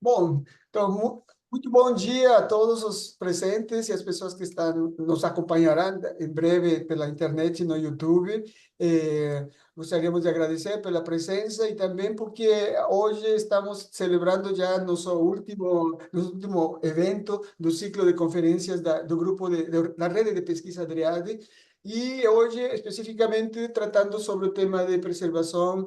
Bom, então, muito bom dia a todos os presentes e as pessoas que estão, nos acompanharão em breve pela internet e no YouTube. Gostaríamos de agradecer pela presença e também porque hoje estamos celebrando já nosso último evento do ciclo de conferências do grupo da rede de pesquisa DREAD. E hoje, especificamente, tratando sobre o tema de preservação,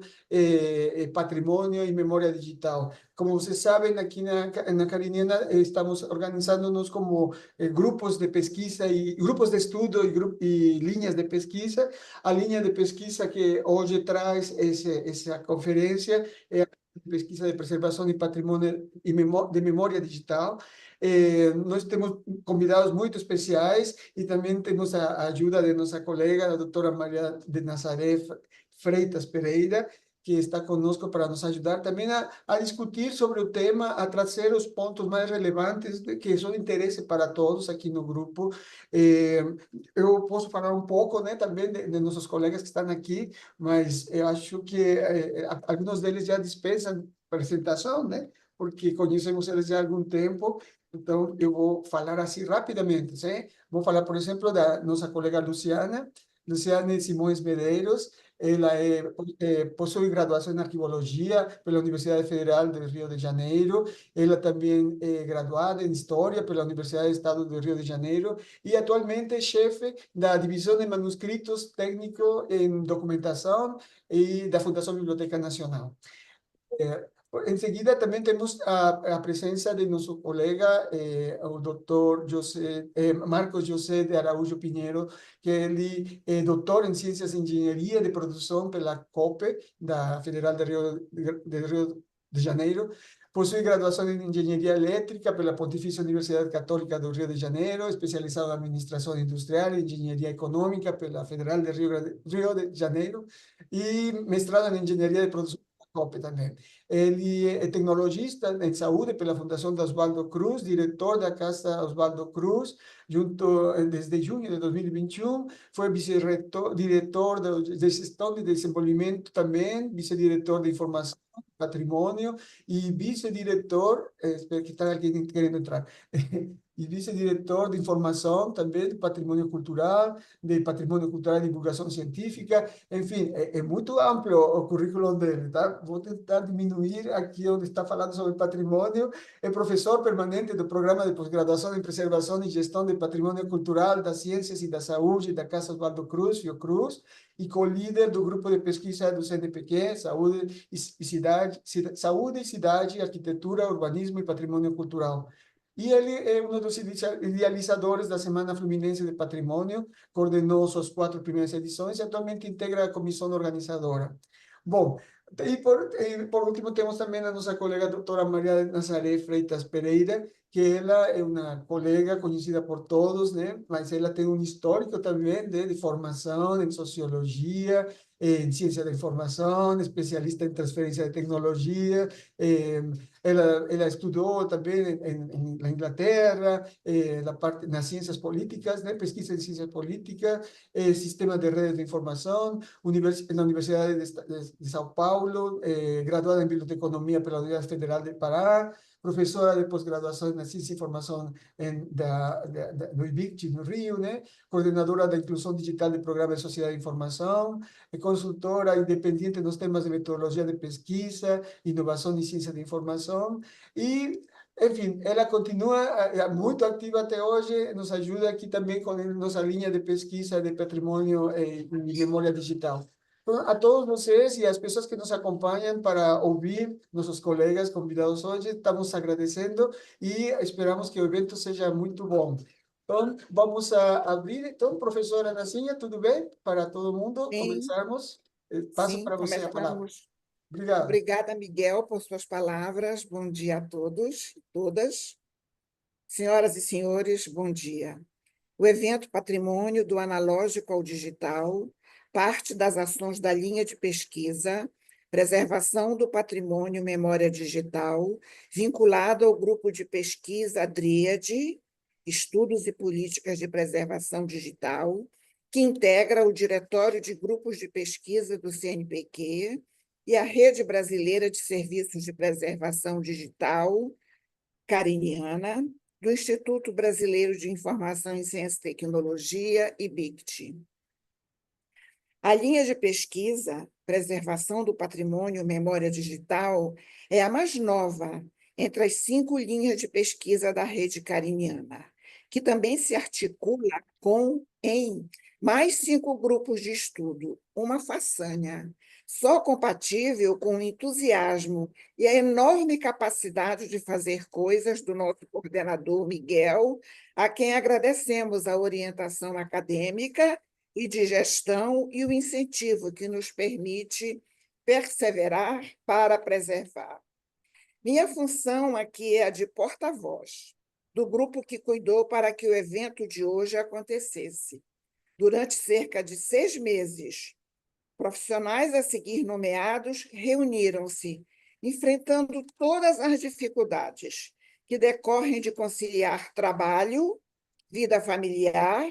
patrimônio e memória digital. Como vocês sabem, aqui na Cariniana estamos organizando-nos como grupos de pesquisa e grupos de estudo e linhas de pesquisa. A linha de pesquisa que hoje traz essa conferência é a pesquisa de preservação de patrimônio e de memória digital. Nós temos convidados muito especiais e também temos a ajuda de nossa colega, a doutora Maria de Nazaré Freitas Pereira, que está conosco para nos ajudar também a discutir sobre o tema, a trazer os pontos mais relevantes que são de interesse para todos aqui no grupo. Eh, eu posso falar um pouco, né, também de nossos colegas que estão aqui, mas eu acho que alguns deles já dispensam apresentação, né, porque conhecemos eles já há algum tempo. Então, eu vou falar assim rapidamente, sim? Vou falar, por exemplo, da nossa colega Luciane Simões Medeiros. Ela possui graduação em arqueologia pela Universidade Federal do Rio de Janeiro. Ela também é graduada em História pela Universidade do Estado do Rio de Janeiro e atualmente é chefe da divisão de manuscritos técnico em documentação e da Fundação Biblioteca Nacional. Em seguida, também temos a presença de nosso colega, o doutor Marcos José de Araújo Pinheiro, que ele é doutor em Ciências e Engenharia de Produção pela COPE, da Federal de Rio de Janeiro. Possui graduação em Engenharia Elétrica pela Pontifícia Universidade Católica do Rio de Janeiro, especializado em Administração Industrial e Engenharia Econômica pela Federal de Rio de Janeiro, e mestrado em Engenharia de Produção pela COPE também. Ele é tecnologista em saúde pela Fundação da Oswaldo Cruz, diretor da Casa Oswaldo Cruz, desde junho de 2021. Foi diretor de gestão de desenvolvimento também, vice-diretor de informação, patrimônio e vice-diretor, espero que está alguém querendo entrar, e vice-diretor de informação também, de patrimônio cultural e divulgação científica. Enfim, é muito amplo o currículo dele, tá? Vou tentar diminuir aqui onde está falando sobre patrimônio. É professor permanente do Programa de Pós-Graduação em Preservação e Gestão de Patrimônio Cultural das Ciências e da Saúde da Casa Oswaldo Cruz, Fiocruz, e co-líder do grupo de pesquisa do CNPq, Saúde e Cidade, Arquitetura, Urbanismo e Patrimônio Cultural. E ele é um dos idealizadores da Semana Fluminense de Patrimônio, coordenou suas 4 primeiras edições e atualmente integra a comissão organizadora. Bom, por último, temos também a nossa colega a doutora Maria de Nazaré Freitas Pereira, que ela é uma colega conhecida por todos, né? Mas ela tem um histórico também de formação em sociologia, em ciência da informação, especialista em transferência de tecnologia. eh, ela estudou também na Inglaterra, nas ciências políticas, né? Pesquisa em ciência política, sistema de redes de informação, na Universidade de São Paulo, graduada em Biblioteconomia pela Universidade Federal de Pará, professora de pós-graduação na Ciência e Informação do IBICT, no Rio, né? Coordenadora da Inclusão Digital do Programa de Sociedade de Informação, consultora independente nos temas de metodologia de pesquisa, inovação e ciência de informação. E, enfim, ela continua muito ativa até hoje, nos ajuda aqui também com a nossa linha de pesquisa de patrimônio e memória digital. Então, a todos vocês e as pessoas que nos acompanham para ouvir nossos colegas convidados hoje, estamos agradecendo e esperamos que o evento seja muito bom. Então, vamos abrir. Então, professora Nacinha, tudo bem? Para todo mundo, Sim, começarmos. Passo sim, para você a palavra. começamos. Obrigado. Obrigada, Miguel, por suas palavras. Bom dia a todos e todas. Senhoras e senhores, bom dia. O evento Patrimônio do Analógico ao Digital parte das ações da linha de pesquisa Preservação do Patrimônio Memória Digital, vinculado ao grupo de pesquisa DREAD, Estudos e Políticas de Preservação Digital, que integra o Diretório de Grupos de Pesquisa do CNPq e a Rede Brasileira de Serviços de Preservação Digital, Cariniana, do Instituto Brasileiro de Informação em Ciência e Tecnologia, IBICT. A linha de pesquisa Preservação do Patrimônio Memória Digital é a mais nova entre as 5 linhas de pesquisa da rede cariniana, que também se articula em mais 5 grupos de estudo, uma façanha, só compatível com o entusiasmo e a enorme capacidade de fazer coisas do nosso coordenador Miguel, a quem agradecemos a orientação acadêmica e de gestão e o incentivo que nos permite perseverar para preservar. Minha função aqui é a de porta-voz do grupo que cuidou para que o evento de hoje acontecesse. Durante cerca de 6 meses, profissionais a seguir nomeados reuniram-se, enfrentando todas as dificuldades que decorrem de conciliar trabalho, vida familiar,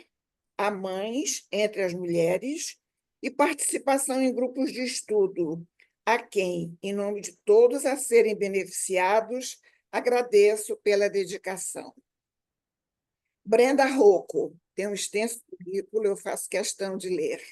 a mães entre as mulheres e participação em grupos de estudo, a quem, em nome de todos a serem beneficiados, agradeço pela dedicação. Brenda Rocco tem um extenso currículo, eu faço questão de ler.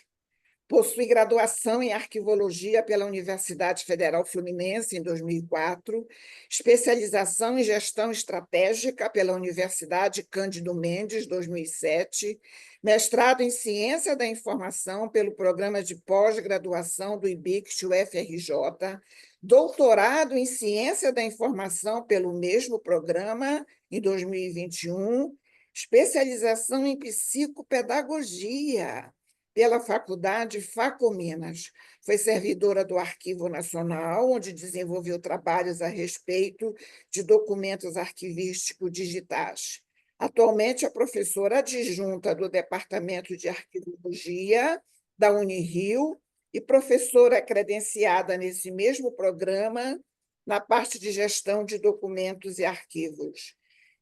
Possui graduação em Arquivologia pela Universidade Federal Fluminense, em 2004, especialização em Gestão Estratégica pela Universidade Cândido Mendes, 2007, mestrado em Ciência da Informação pelo Programa de Pós-Graduação do IBICT-UFRJ, doutorado em Ciência da Informação pelo mesmo programa, em 2021, especialização em Psicopedagogia pela Faculdade Facominas. Foi servidora do Arquivo Nacional, onde desenvolveu trabalhos a respeito de documentos arquivísticos digitais. Atualmente é professora adjunta do Departamento de Arquivologia da Unirio e professora credenciada nesse mesmo programa na parte de gestão de documentos e arquivos.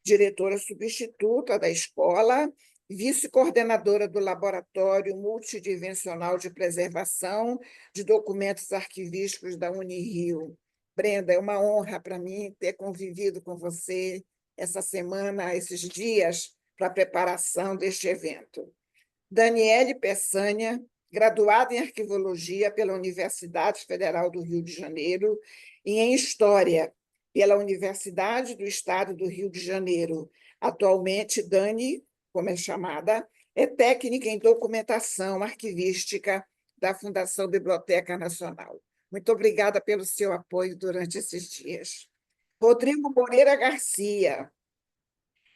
Diretora substituta da escola, vice-coordenadora do Laboratório Multidimensional de Preservação de Documentos Arquivísticos da Unirio. Brenda, é uma honra para mim ter convivido com você essa semana, esses dias, para a preparação deste evento. Daniele Peçanha, graduada em Arquivologia pela Universidade Federal do Rio de Janeiro e em História pela Universidade do Estado do Rio de Janeiro. Atualmente, Dani, como é chamada, é técnica em documentação arquivística da Fundação Biblioteca Nacional. Muito obrigada pelo seu apoio durante esses dias. Rodrigo Moreira Garcia,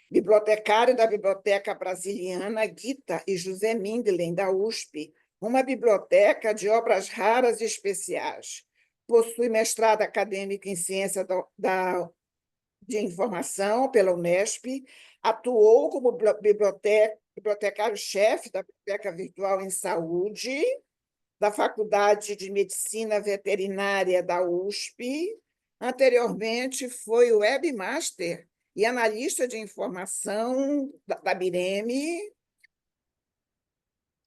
bibliotecário da Biblioteca Brasiliana Gita e José Mindlen, da USP, uma biblioteca de obras raras e especiais. Possui mestrado acadêmico em Ciência de Informação pela Unesp, atuou como bibliotecário-chefe da Biblioteca Virtual em Saúde, da Faculdade de Medicina Veterinária da USP. Anteriormente, foi webmaster e analista de informação da BIREME,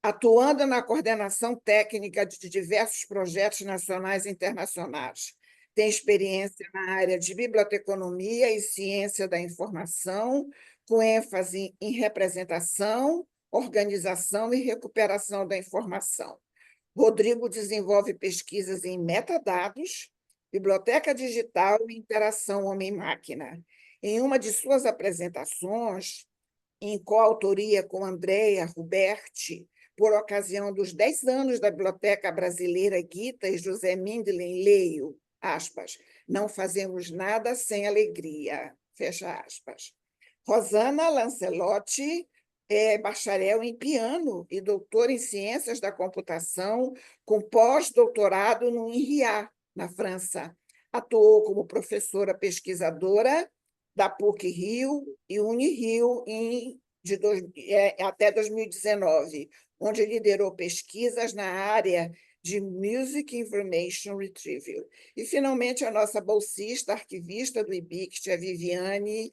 atuando na coordenação técnica de diversos projetos nacionais e internacionais. Tem experiência na área de biblioteconomia e ciência da informação, com ênfase em representação, organização e recuperação da informação. Rodrigo desenvolve pesquisas em metadados, biblioteca digital e interação homem-máquina. Em uma de suas apresentações, em coautoria com Andrea Ruberti, por ocasião dos 10 anos da Biblioteca Brasileira Gita e José Mindlen, leio, aspas, não fazemos nada sem alegria, fecha aspas. Rosana Lancelotti é bacharel em piano e doutora em ciências da computação, com pós-doutorado no INRIA, na França. Atuou como professora pesquisadora da PUC-Rio e Unirio até 2019, onde liderou pesquisas na área de Music Information Retrieval. E, finalmente, a nossa bolsista, arquivista do IBICT, a Viviane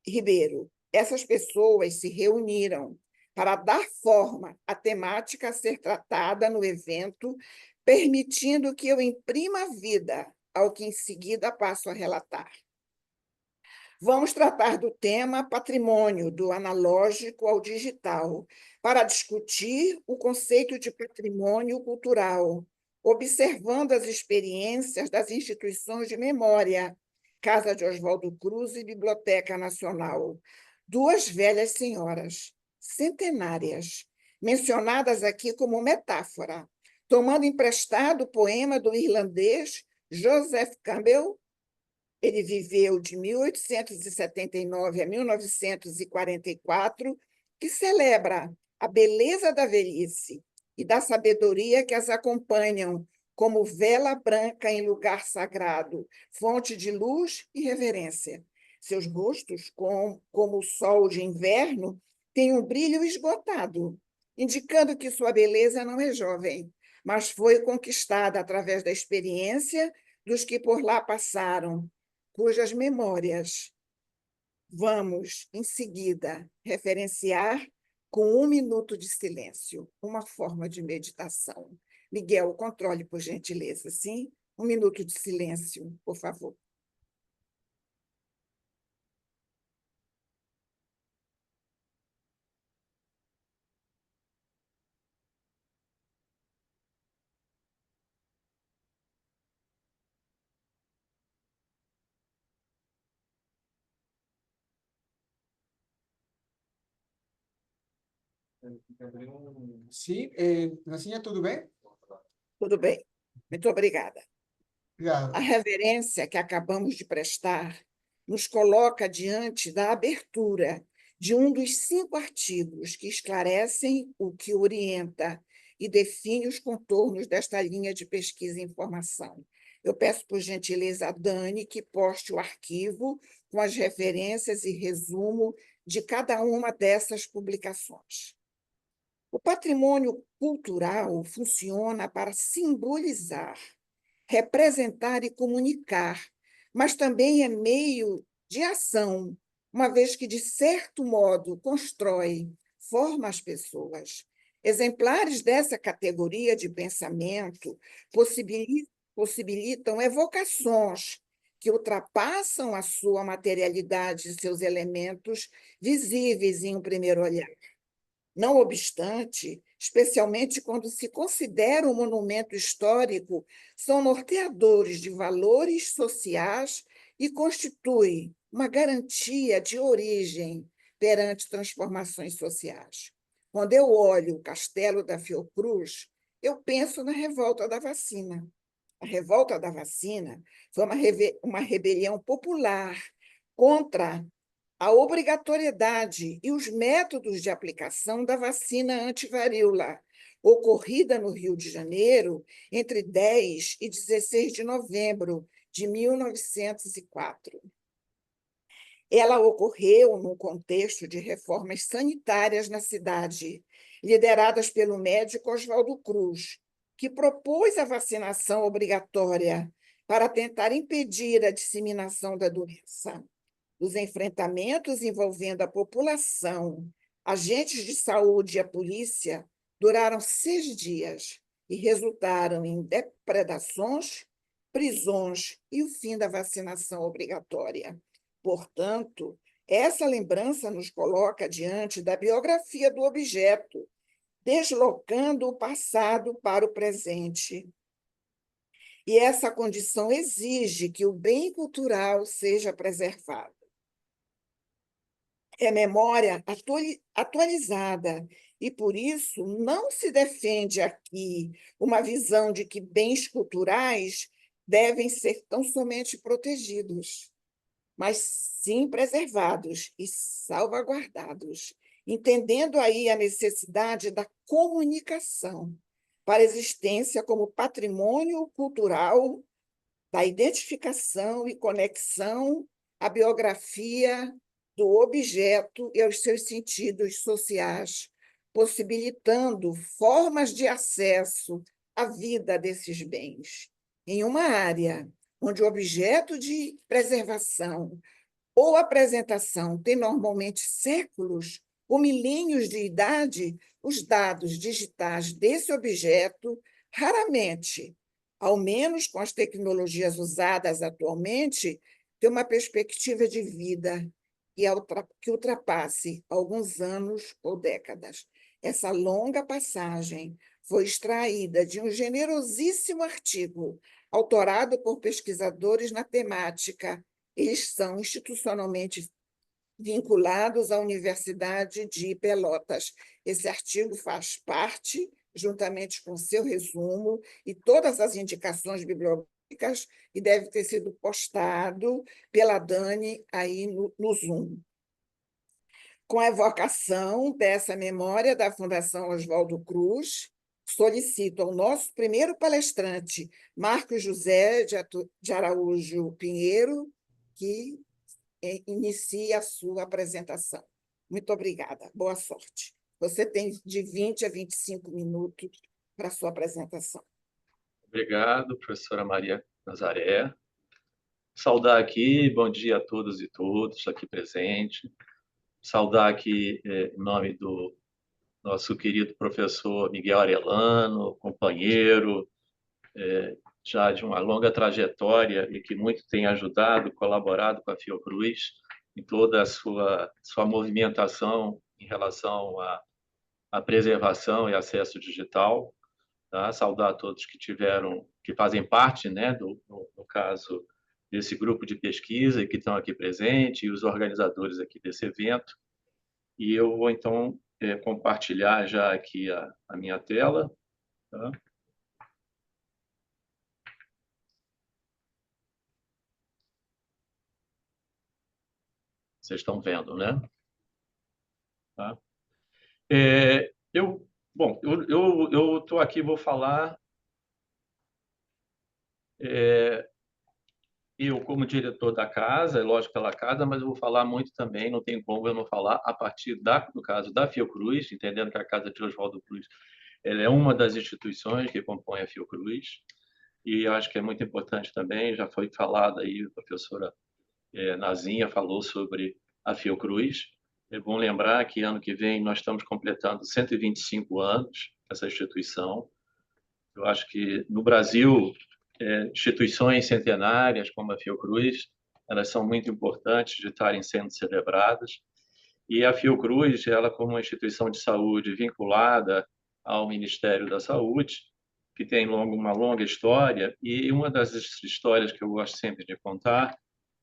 Ribeiro. Essas pessoas se reuniram para dar forma à temática a ser tratada no evento, permitindo que eu imprima vida ao que em seguida passo a relatar. Vamos tratar do tema patrimônio, do analógico ao digital, para discutir o conceito de patrimônio cultural, observando as experiências das instituições de memória, Casa de Oswaldo Cruz e Biblioteca Nacional, duas velhas senhoras, centenárias, mencionadas aqui como metáfora, tomando emprestado o poema do irlandês Joseph Campbell. Ele viveu de 1879 a 1944, que celebra a beleza da velhice e da sabedoria que as acompanham, como vela branca em lugar sagrado, fonte de luz e reverência. Seus rostos, como o sol de inverno, têm um brilho esgotado, indicando que sua beleza não é jovem, mas foi conquistada através da experiência dos que por lá passaram, cujas memórias vamos, em seguida, referenciar com 1 minuto de silêncio, uma forma de meditação. Miguel, controle, por gentileza, sim? 1 minuto de silêncio, por favor. Sim, Nancinha, tudo bem? Tudo bem. Muito obrigada. A Obrigado. reverência que acabamos de prestar nos coloca diante da abertura de um dos 5 artigos que esclarecem o que orienta e define os contornos desta linha de pesquisa e informação. Eu peço, por gentileza, a Dani que poste o arquivo com as referências e resumo de cada uma dessas publicações. O patrimônio cultural funciona para simbolizar, representar e comunicar, mas também é meio de ação, uma vez que, de certo modo, constrói, forma as pessoas. Exemplares dessa categoria de pensamento possibilitam evocações que ultrapassam a sua materialidade e seus elementos visíveis em um primeiro olhar. Não obstante, especialmente quando se considera um monumento histórico, são norteadores de valores sociais e constituem uma garantia de origem perante transformações sociais. Quando eu olho o Castelo da Fiocruz, eu penso na revolta da vacina. A revolta da vacina foi uma rebelião popular contra a obrigatoriedade e os métodos de aplicação da vacina antivaríola, ocorrida no Rio de Janeiro entre 10 e 16 de novembro de 1904. Ela ocorreu num contexto de reformas sanitárias na cidade, lideradas pelo médico Oswaldo Cruz, que propôs a vacinação obrigatória para tentar impedir a disseminação da doença. Os enfrentamentos envolvendo a população, agentes de saúde e a polícia duraram 6 dias e resultaram em depredações, prisões e o fim da vacinação obrigatória. Portanto, essa lembrança nos coloca diante da biografia do objeto, deslocando o passado para o presente. E essa condição exige que o bem cultural seja preservado. É memória atualizada, e por isso não se defende aqui uma visão de que bens culturais devem ser tão somente protegidos, mas sim preservados e salvaguardados, entendendo aí a necessidade da comunicação para a existência como patrimônio cultural, da identificação e conexão à biografia do objeto e aos seus sentidos sociais, possibilitando formas de acesso à vida desses bens. Em uma área onde o objeto de preservação ou apresentação tem normalmente séculos ou milênios de idade, os dados digitais desse objeto raramente, ao menos com as tecnologias usadas atualmente, ter uma perspectiva de vida que ultrapasse alguns anos ou décadas. Essa longa passagem foi extraída de um generosíssimo artigo, autorado por pesquisadores na temática. Eles são institucionalmente vinculados à Universidade de Pelotas. Esse artigo faz parte, juntamente com seu resumo e todas as indicações bibliográficas, e deve ter sido postado pela Dani aí no Zoom. Com a evocação dessa memória da Fundação Oswaldo Cruz, solicito ao nosso primeiro palestrante, Marcos José de Araújo Pinheiro, que inicie a sua apresentação. Muito obrigada. Boa sorte. Você tem de 20 a 25 minutos para a sua apresentação. Obrigado, professora Maria Nazaré. Saudar aqui, bom dia a todos e todas aqui presentes. Saudar aqui em nome do nosso querido professor Miguel Arellano, companheiro, já de uma longa trajetória e que muito tem ajudado, colaborado com a Fiocruz em toda a sua movimentação em relação à preservação e acesso digital. Tá? Saudar a todos que fazem parte, né, no caso, desse grupo de pesquisa e que estão aqui presentes, e os organizadores aqui desse evento. E eu vou, então, compartilhar já aqui a minha tela. Tá? Vocês estão vendo, né? Tá? Bom, eu estou aqui, vou falar... eu, como diretor da casa, é lógico pela casa, mas eu vou falar muito também, não tem como eu não falar, a partir, no caso, da Fiocruz, entendendo que a Casa de Oswaldo Cruz ela é uma das instituições que compõem a Fiocruz, e eu acho que é muito importante também, já foi falado aí, a professora Nazinha falou sobre a Fiocruz. É bom lembrar que ano que vem nós estamos completando 125 anos essa instituição. Eu acho que no Brasil, instituições centenárias como a Fiocruz, elas são muito importantes de estarem sendo celebradas. E a Fiocruz, ela como uma instituição de saúde vinculada ao Ministério da Saúde, que tem uma longa história, e uma das histórias que eu gosto sempre de contar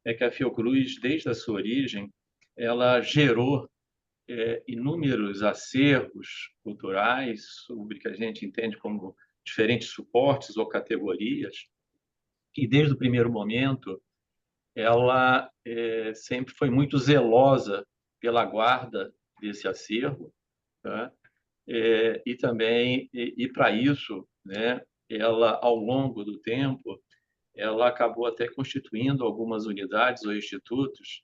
é que a Fiocruz, desde a sua origem, ela gerou inúmeros acervos culturais, sobre que a gente entende como diferentes suportes ou categorias, e desde o primeiro momento ela sempre foi muito zelosa pela guarda desse acervo, tá? E também, para isso, né, ela, ao longo do tempo, ela acabou até constituindo algumas unidades ou institutos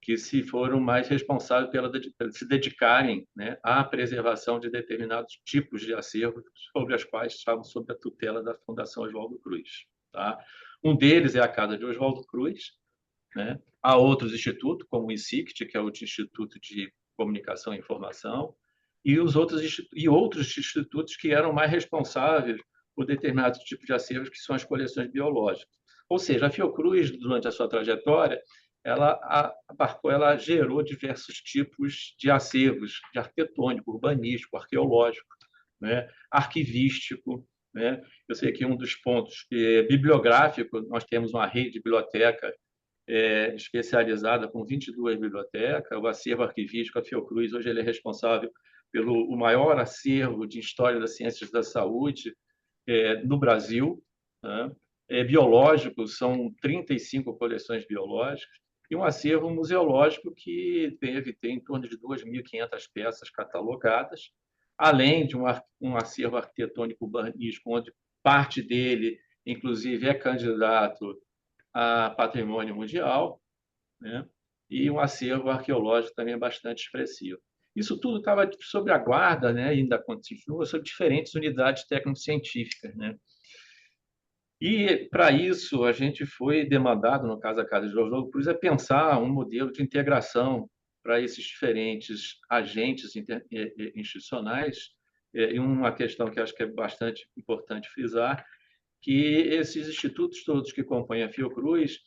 que se foram mais responsáveis pela se dedicarem, né, à preservação de determinados tipos de acervos sobre as quais estavam sob a tutela da Fundação Oswaldo Cruz. Tá? Um deles é a Casa de Oswaldo Cruz, né? Há outros institutos, como o INSICT, que é o Instituto de Comunicação e Informação, e outros institutos que eram mais responsáveis por determinados tipos de acervos, que são as coleções biológicas. Ou seja, a Fiocruz, durante a sua trajetória, ela gerou diversos tipos de acervos, de arquitetônico, urbanístico, arqueológico, né? Arquivístico, né? Eu sei que um dos pontos bibliográfico, nós temos uma rede de biblioteca especializada com 22 bibliotecas, o acervo arquivístico, a Fiocruz, hoje ele é responsável pelo o maior acervo de história das ciências da saúde no Brasil, né? Biológico, são 35 coleções biológicas, e um acervo museológico que tem em torno de 2.500 peças catalogadas, além de um acervo arquitetônico urbanístico, onde parte dele, inclusive, é candidato a patrimônio mundial, né? E um acervo arqueológico também bastante expressivo. Isso tudo estava sob a guarda, né? Ainda continua, sob diferentes unidades técnico-científicas, né? E, para isso, a gente foi demandado, no caso da Casa de Oswaldo Cruz, a pensar um modelo de integração para esses diferentes agentes institucionais. E uma questão que acho que é bastante importante frisar, que esses institutos todos que compõem a Fiocruz,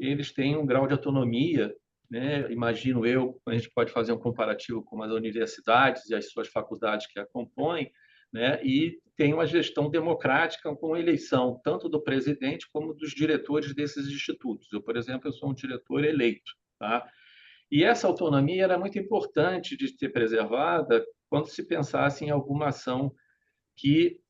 eles têm um grau de autonomia, né? Imagino eu, a gente pode fazer um comparativo com as universidades e as suas faculdades que a compõem, né? E tem uma gestão democrática com eleição tanto do presidente como dos diretores desses institutos. Eu, por exemplo, eu sou um diretor eleito, tá? E essa autonomia era muito importante de ser preservada quando se pensasse em alguma ação que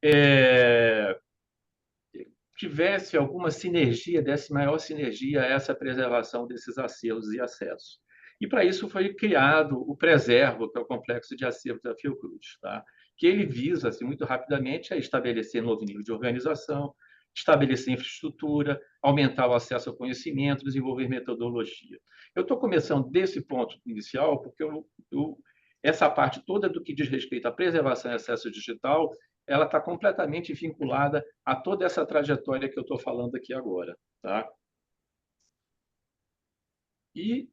tivesse alguma sinergia, desse maior sinergia a essa preservação desses acervos e acessos. E para isso foi criado o Preservo, que é o Complexo de Acervos da Fiocruz, tá? Que ele visa, assim, muito rapidamente, a estabelecer novo nível de organização, estabelecer infraestrutura, aumentar o acesso ao conhecimento, desenvolver metodologia. Eu estou começando desse ponto inicial porque essa parte toda do que diz respeito à preservação e acesso digital, ela está completamente vinculada a toda essa trajetória que eu estou falando aqui agora, tá? E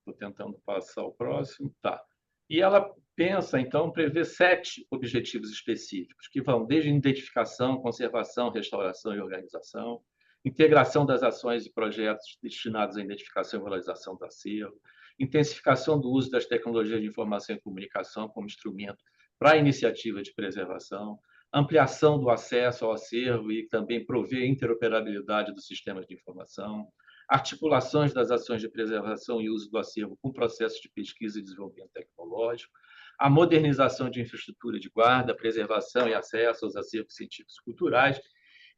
estou tentando passar o próximo, tá? E ela pensa, então, prever 7 objetivos específicos, que vão desde identificação, conservação, restauração e organização, integração das ações e projetos destinados à identificação e valorização do acervo, intensificação do uso das tecnologias de informação e comunicação como instrumento para a iniciativa de preservação, ampliação do acesso ao acervo e também prover interoperabilidade dos sistemas de informação, articulações das ações de preservação e uso do acervo com processos de pesquisa e desenvolvimento tecnológico, a modernização de infraestrutura de guarda, preservação e acesso aos acervos científicos e culturais,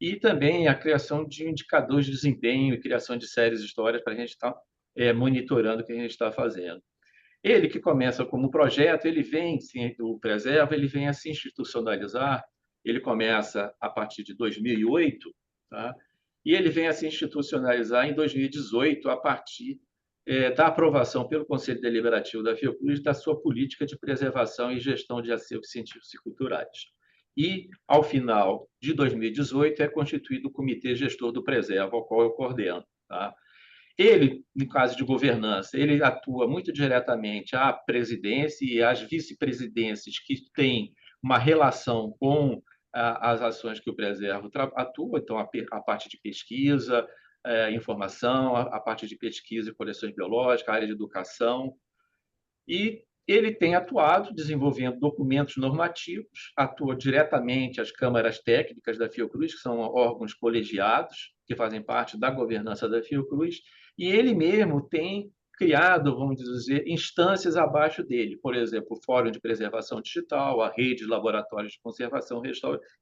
e também a criação de indicadores de desempenho e criação de séries de histórias para a gente estar monitorando o que a gente está fazendo. Ele, que começa como projeto, ele vem, o Preserva, ele vem a se institucionalizar, ele começa a partir de 2008, tá? E ele vem a se institucionalizar em 2018, a partir da aprovação pelo Conselho Deliberativo da Fiocruz da sua política de preservação e gestão de acervos científicos e culturais. E, ao final de 2018, é constituído o Comitê Gestor do Preserva, ao qual eu coordeno, tá? Ele, no caso de governança, ele atua muito diretamente à presidência e às vice-presidências que têm uma relação com as ações que o Preservo atua, então a parte de pesquisa, informação, a parte de pesquisa e coleções biológicas, a área de educação. E ele tem atuado desenvolvendo documentos normativos, atua diretamente às câmaras técnicas da Fiocruz, que são órgãos colegiados que fazem parte da governança da Fiocruz, e ele mesmo tem criado, vamos dizer, instâncias abaixo dele, por exemplo, o Fórum de Preservação Digital, a Rede de Laboratórios de Conservação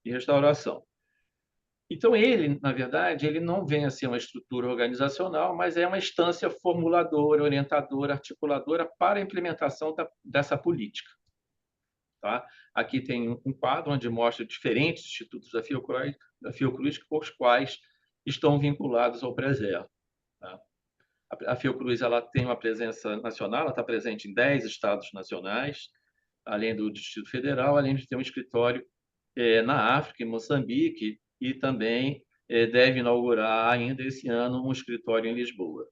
e Restauração. Então, ele, na verdade, ele não vem a ser uma estrutura organizacional, mas é uma instância formuladora, orientadora, articuladora para a implementação dessa política. Tá? Aqui tem um quadro onde mostra diferentes institutos da Fiocruz com os quais estão vinculados ao Preserva. Tá? A Fiocruz ela tem uma presença nacional, ela está presente em 10 estados nacionais, além do Distrito Federal, além de ter um escritório na África, em Moçambique, e também deve inaugurar ainda esse ano um escritório em Lisboa.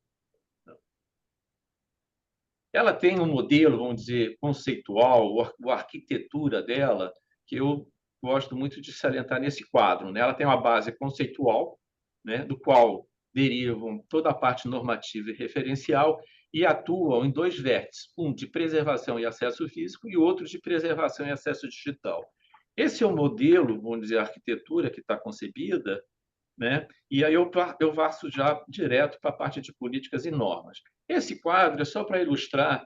Ela tem um modelo, vamos dizer, conceitual, a arquitetura dela, que eu gosto muito de salientar nesse quadro, né? Ela tem uma base conceitual, né, do qual derivam toda a parte normativa e referencial, e atuam em 2 vértices, um de preservação e acesso físico e outro de preservação e acesso digital. Esse é o modelo, vamos dizer, a arquitetura que está concebida, né? E aí eu passo já direto para a parte de políticas e normas. Esse quadro é só para ilustrar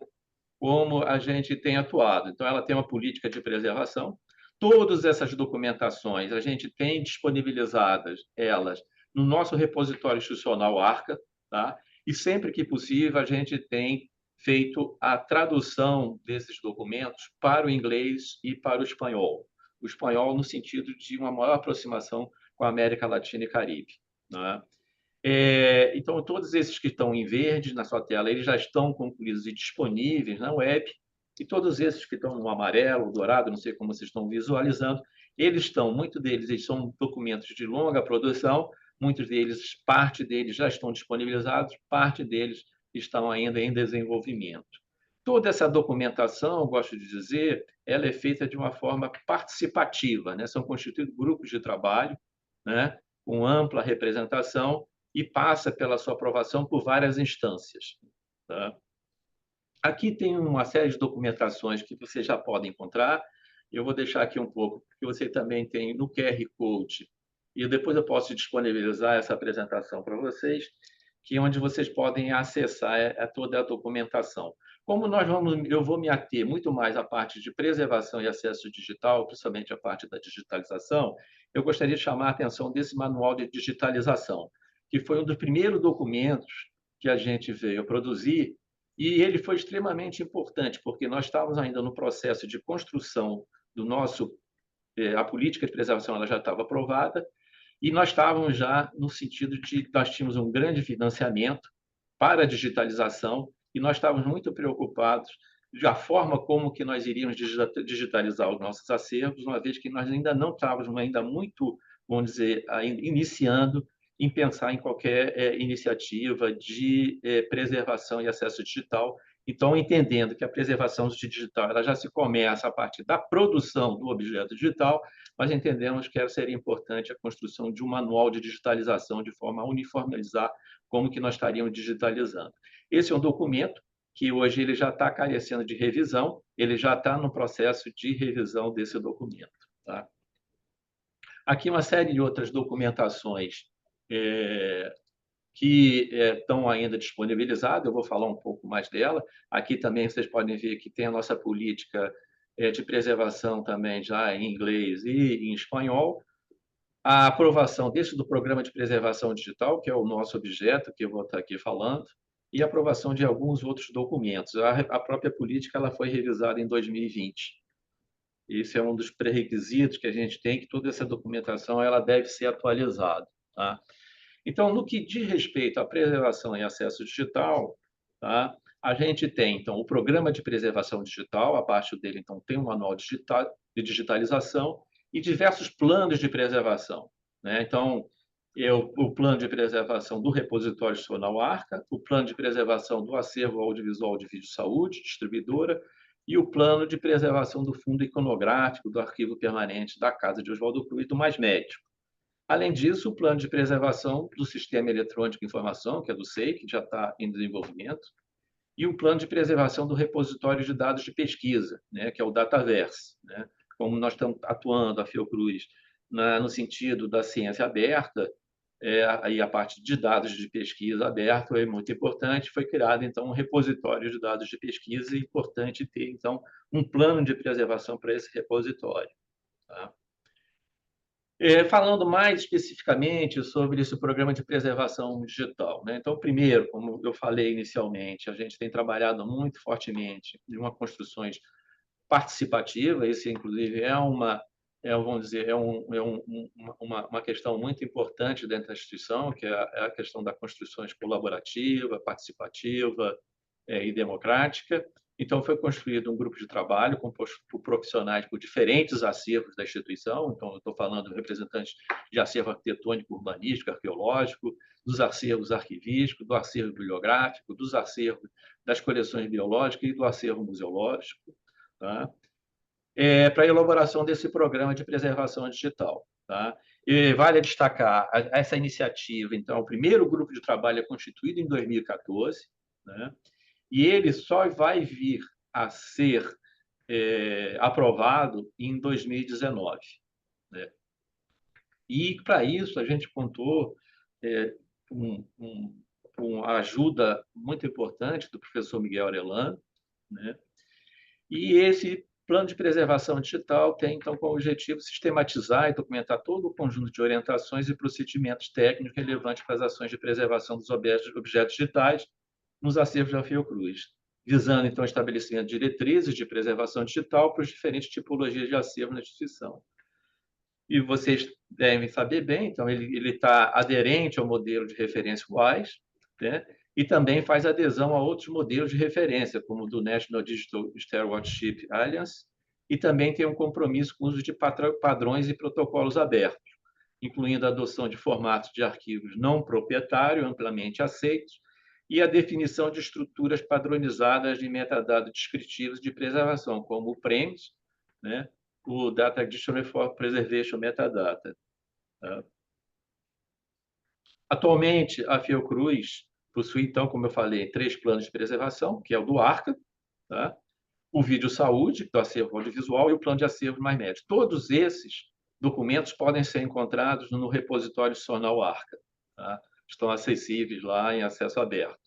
como a gente tem atuado. Então, ela tem uma política de preservação. Todas essas documentações a gente tem disponibilizadas elas no nosso repositório institucional Arca, tá? E sempre que possível a gente tem feito a tradução desses documentos para o inglês e para o espanhol. O espanhol no sentido de uma maior aproximação com a América Latina e Caribe, né? Então, todos esses que estão em verde na sua tela, eles já estão concluídos e disponíveis na web, e todos esses que estão no amarelo, dourado, não sei como vocês estão visualizando, muitos deles eles são documentos de longa produção, muitos deles, parte deles já estão disponibilizados, parte deles estão ainda em desenvolvimento. Toda essa documentação, eu gosto de dizer, ela é feita de uma forma participativa, né? São constituídos grupos de trabalho, né, com ampla representação, e passa pela sua aprovação por várias instâncias. Tá? Aqui tem uma série de documentações que vocês já podem encontrar. Eu vou deixar aqui um pouco, porque você também tem no QR Code, e depois eu posso disponibilizar essa apresentação para vocês, que é onde vocês podem acessar toda a documentação. Como eu vou me ater muito mais à parte de preservação e acesso digital, principalmente a parte da digitalização, eu gostaria de chamar a atenção desse manual de digitalização, que foi um dos primeiros documentos que a gente veio produzir, e ele foi extremamente importante, porque nós estávamos ainda no processo de construção do nosso... A política de preservação ela já estava aprovada, e nós estávamos já no sentido de nós tínhamos um grande financiamento para a digitalização e nós estávamos muito preocupados da forma como que nós iríamos digitalizar os nossos acervos, uma vez que nós ainda não estávamos ainda muito, vamos dizer, iniciando em pensar em qualquer iniciativa de preservação e acesso digital. Então, entendendo que a preservação digital ela já se começa a partir da produção do objeto digital, nós entendemos que seria importante a construção de um manual de digitalização de forma a uniformizar como que nós estaríamos digitalizando. Esse é um documento que hoje ele já está carecendo de revisão, ele já está no processo de revisão desse documento. Tá? Aqui uma série de outras documentações que estão ainda disponibilizadas, eu vou falar um pouco mais dela. Aqui também vocês podem ver que tem a nossa política de preservação também já em inglês e em espanhol. A aprovação do Programa de Preservação Digital, que é o nosso objeto, que eu vou estar aqui falando, e a aprovação de alguns outros documentos. A própria política ela foi revisada em 2020. Esse é um dos pré-requisitos que a gente tem, que toda essa documentação ela deve ser atualizada. Tá? Então, no que diz respeito à preservação e acesso digital, tá? A gente tem, então, o Programa de Preservação Digital, abaixo dele, então, tem um manual de digitalização e diversos planos de preservação. Né? Então, o plano de preservação do repositório institucional Arca, o plano de preservação do acervo audiovisual de vídeo saúde, distribuidora, e o plano de preservação do fundo iconográfico do arquivo permanente da Casa de Oswaldo Cruz, do Mais Médico. Além disso, o plano de preservação do Sistema Eletrônico de Informação, que é do SEI, que já está em desenvolvimento, e o plano de preservação do repositório de dados de pesquisa, né, que é o Dataverse. Né? Como nós estamos atuando, a Fiocruz, no sentido da ciência aberta, aí a parte de dados de pesquisa aberto é muito importante, foi criado, então, um repositório de dados de pesquisa, e é importante ter, então, um plano de preservação para esse repositório. Tá? Falando mais especificamente sobre esse programa de preservação digital. Né? Então, primeiro, como eu falei inicialmente, a gente tem trabalhado muito fortemente em uma construções participativa, esse, inclusive, vamos dizer, uma questão muito importante dentro da instituição, que é a questão da construções colaborativa, participativa e democrática. Então, foi construído um grupo de trabalho composto por profissionais por diferentes acervos da instituição. Então, eu estou falando de representantes de acervo arquitetônico, urbanístico, arqueológico, dos acervos arquivísticos, do acervo bibliográfico, dos acervos das coleções biológicas e do acervo museológico, tá? Para a elaboração desse programa de preservação digital. Tá? E vale destacar essa iniciativa. Então, o primeiro grupo de trabalho é constituído em 2014, né? E ele só vai vir a ser aprovado em 2019. Né? E, para isso, a gente contou com a ajuda muito importante do professor Miguel Arellano, né? E esse plano de preservação digital tem, então, como objetivo sistematizar e documentar todo o conjunto de orientações e procedimentos técnicos relevantes para as ações de preservação dos objetos digitais nos acervos da Fiocruz, visando, então, o estabelecimento de diretrizes de preservação digital para as diferentes tipologias de acervo na instituição. E vocês devem saber bem, então, ele está aderente ao modelo de referência WISE, né? E também faz adesão a outros modelos de referência, como o do National Digital Stewardship Alliance, e também tem um compromisso com o uso de padrões e protocolos abertos, incluindo a adoção de formatos de arquivos não proprietários amplamente aceitos, e a definição de estruturas padronizadas de metadados descritivos de preservação, como o PREMS, né? O Data Dictionary for Preservation Metadata. Tá? Atualmente, a Fiocruz possui, então, como eu falei, 3 planos de preservação, que é o do Arca, tá? O Vídeo Saúde, que é o acervo audiovisual, e o plano de acervo mais médio. Todos esses documentos podem ser encontrados no repositório institucional Arca, tá? Estão acessíveis lá em acesso aberto.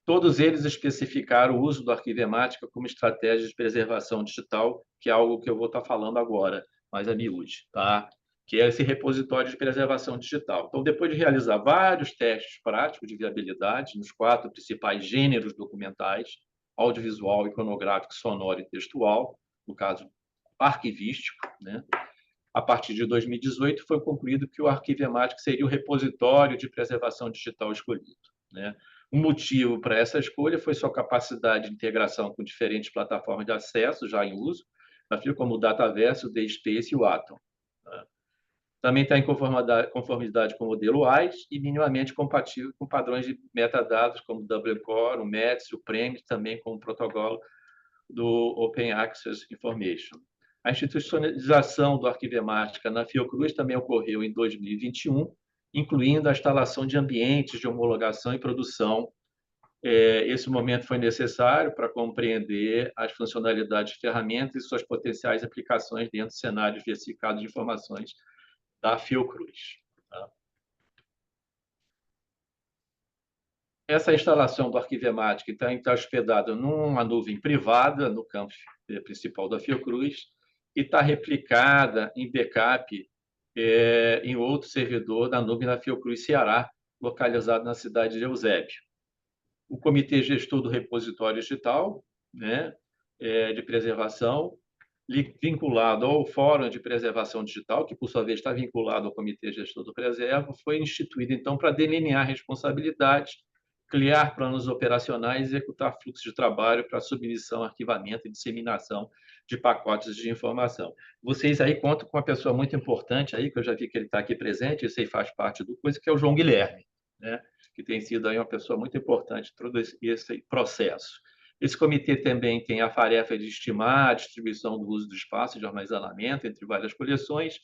Todos eles especificaram o uso do Arquivemática como estratégia de preservação digital, que é algo que eu vou estar falando agora, mais a miúde, tá? Que é esse repositório de preservação digital. Então, depois de realizar vários testes práticos de viabilidade nos 4 principais gêneros documentais, audiovisual, iconográfico, sonoro e textual, no caso arquivístico, né? A partir de 2018, foi concluído que o Arquivemática seria o repositório de preservação digital escolhido, né? O motivo para essa escolha foi sua capacidade de integração com diferentes plataformas de acesso já em uso, como o Dataverse, o DSpace e o Atom. Também está em conformidade com o modelo AIS e minimamente compatível com padrões de metadados como o WCore, o METS, o PREMIS, também com o protocolo do Open Access Information. A institucionalização do Arquivemática na Fiocruz também ocorreu em 2021, incluindo a instalação de ambientes de homologação e produção. Esse momento foi necessário para compreender as funcionalidades de ferramentas e suas potenciais aplicações dentro do cenário diversificado de informações da Fiocruz. Essa instalação do Arquivemática está hospedada numa nuvem privada no campus principal da Fiocruz e está replicada em backup em outro servidor da nuvem da Fiocruz Ceará, localizado na cidade de Eusébio. O Comitê Gestor do Repositório Digital, né, de Preservação, vinculado ao Fórum de Preservação Digital, que, por sua vez, está vinculado ao Comitê Gestor do Preservo, foi instituído, então, para delinear responsabilidades, criar planos operacionais e executar fluxos de trabalho para submissão, arquivamento e disseminação de pacotes de informação. Vocês aí contam com uma pessoa muito importante, aí, que eu já vi que ele está aqui presente, isso aí faz parte do coisa, que é o João Guilherme, né? Que tem sido aí uma pessoa muito importante em todo esse processo. Esse comitê também tem a tarefa de estimar a distribuição do uso do espaço de armazenamento entre várias coleções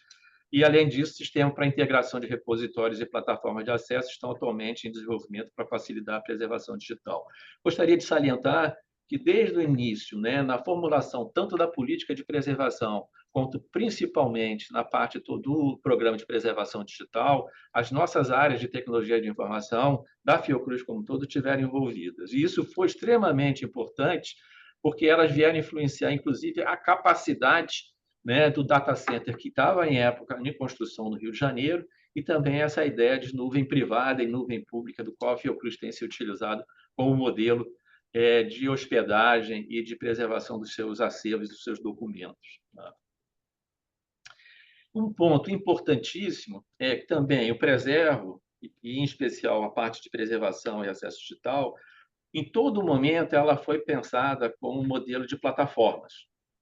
e, além disso, sistemas para integração de repositórios e plataformas de acesso estão atualmente em desenvolvimento para facilitar a preservação digital. Gostaria de salientar que, desde o início, né, na formulação tanto da política de preservação, quanto principalmente na parte do programa de preservação digital, as nossas áreas de tecnologia de informação, da Fiocruz como um todo, estiveram envolvidas. E isso foi extremamente importante, porque elas vieram influenciar, inclusive, a capacidade, né, do data center que estava, em época, em construção no Rio de Janeiro, e também essa ideia de nuvem privada e nuvem pública, do qual a Fiocruz tem se utilizado como modelo de hospedagem e de preservação dos seus acervos, dos seus documentos. Um ponto importantíssimo é que também o Preservo, e em especial a parte de preservação e acesso digital, em todo momento ela foi pensada como um modelo de plataformas.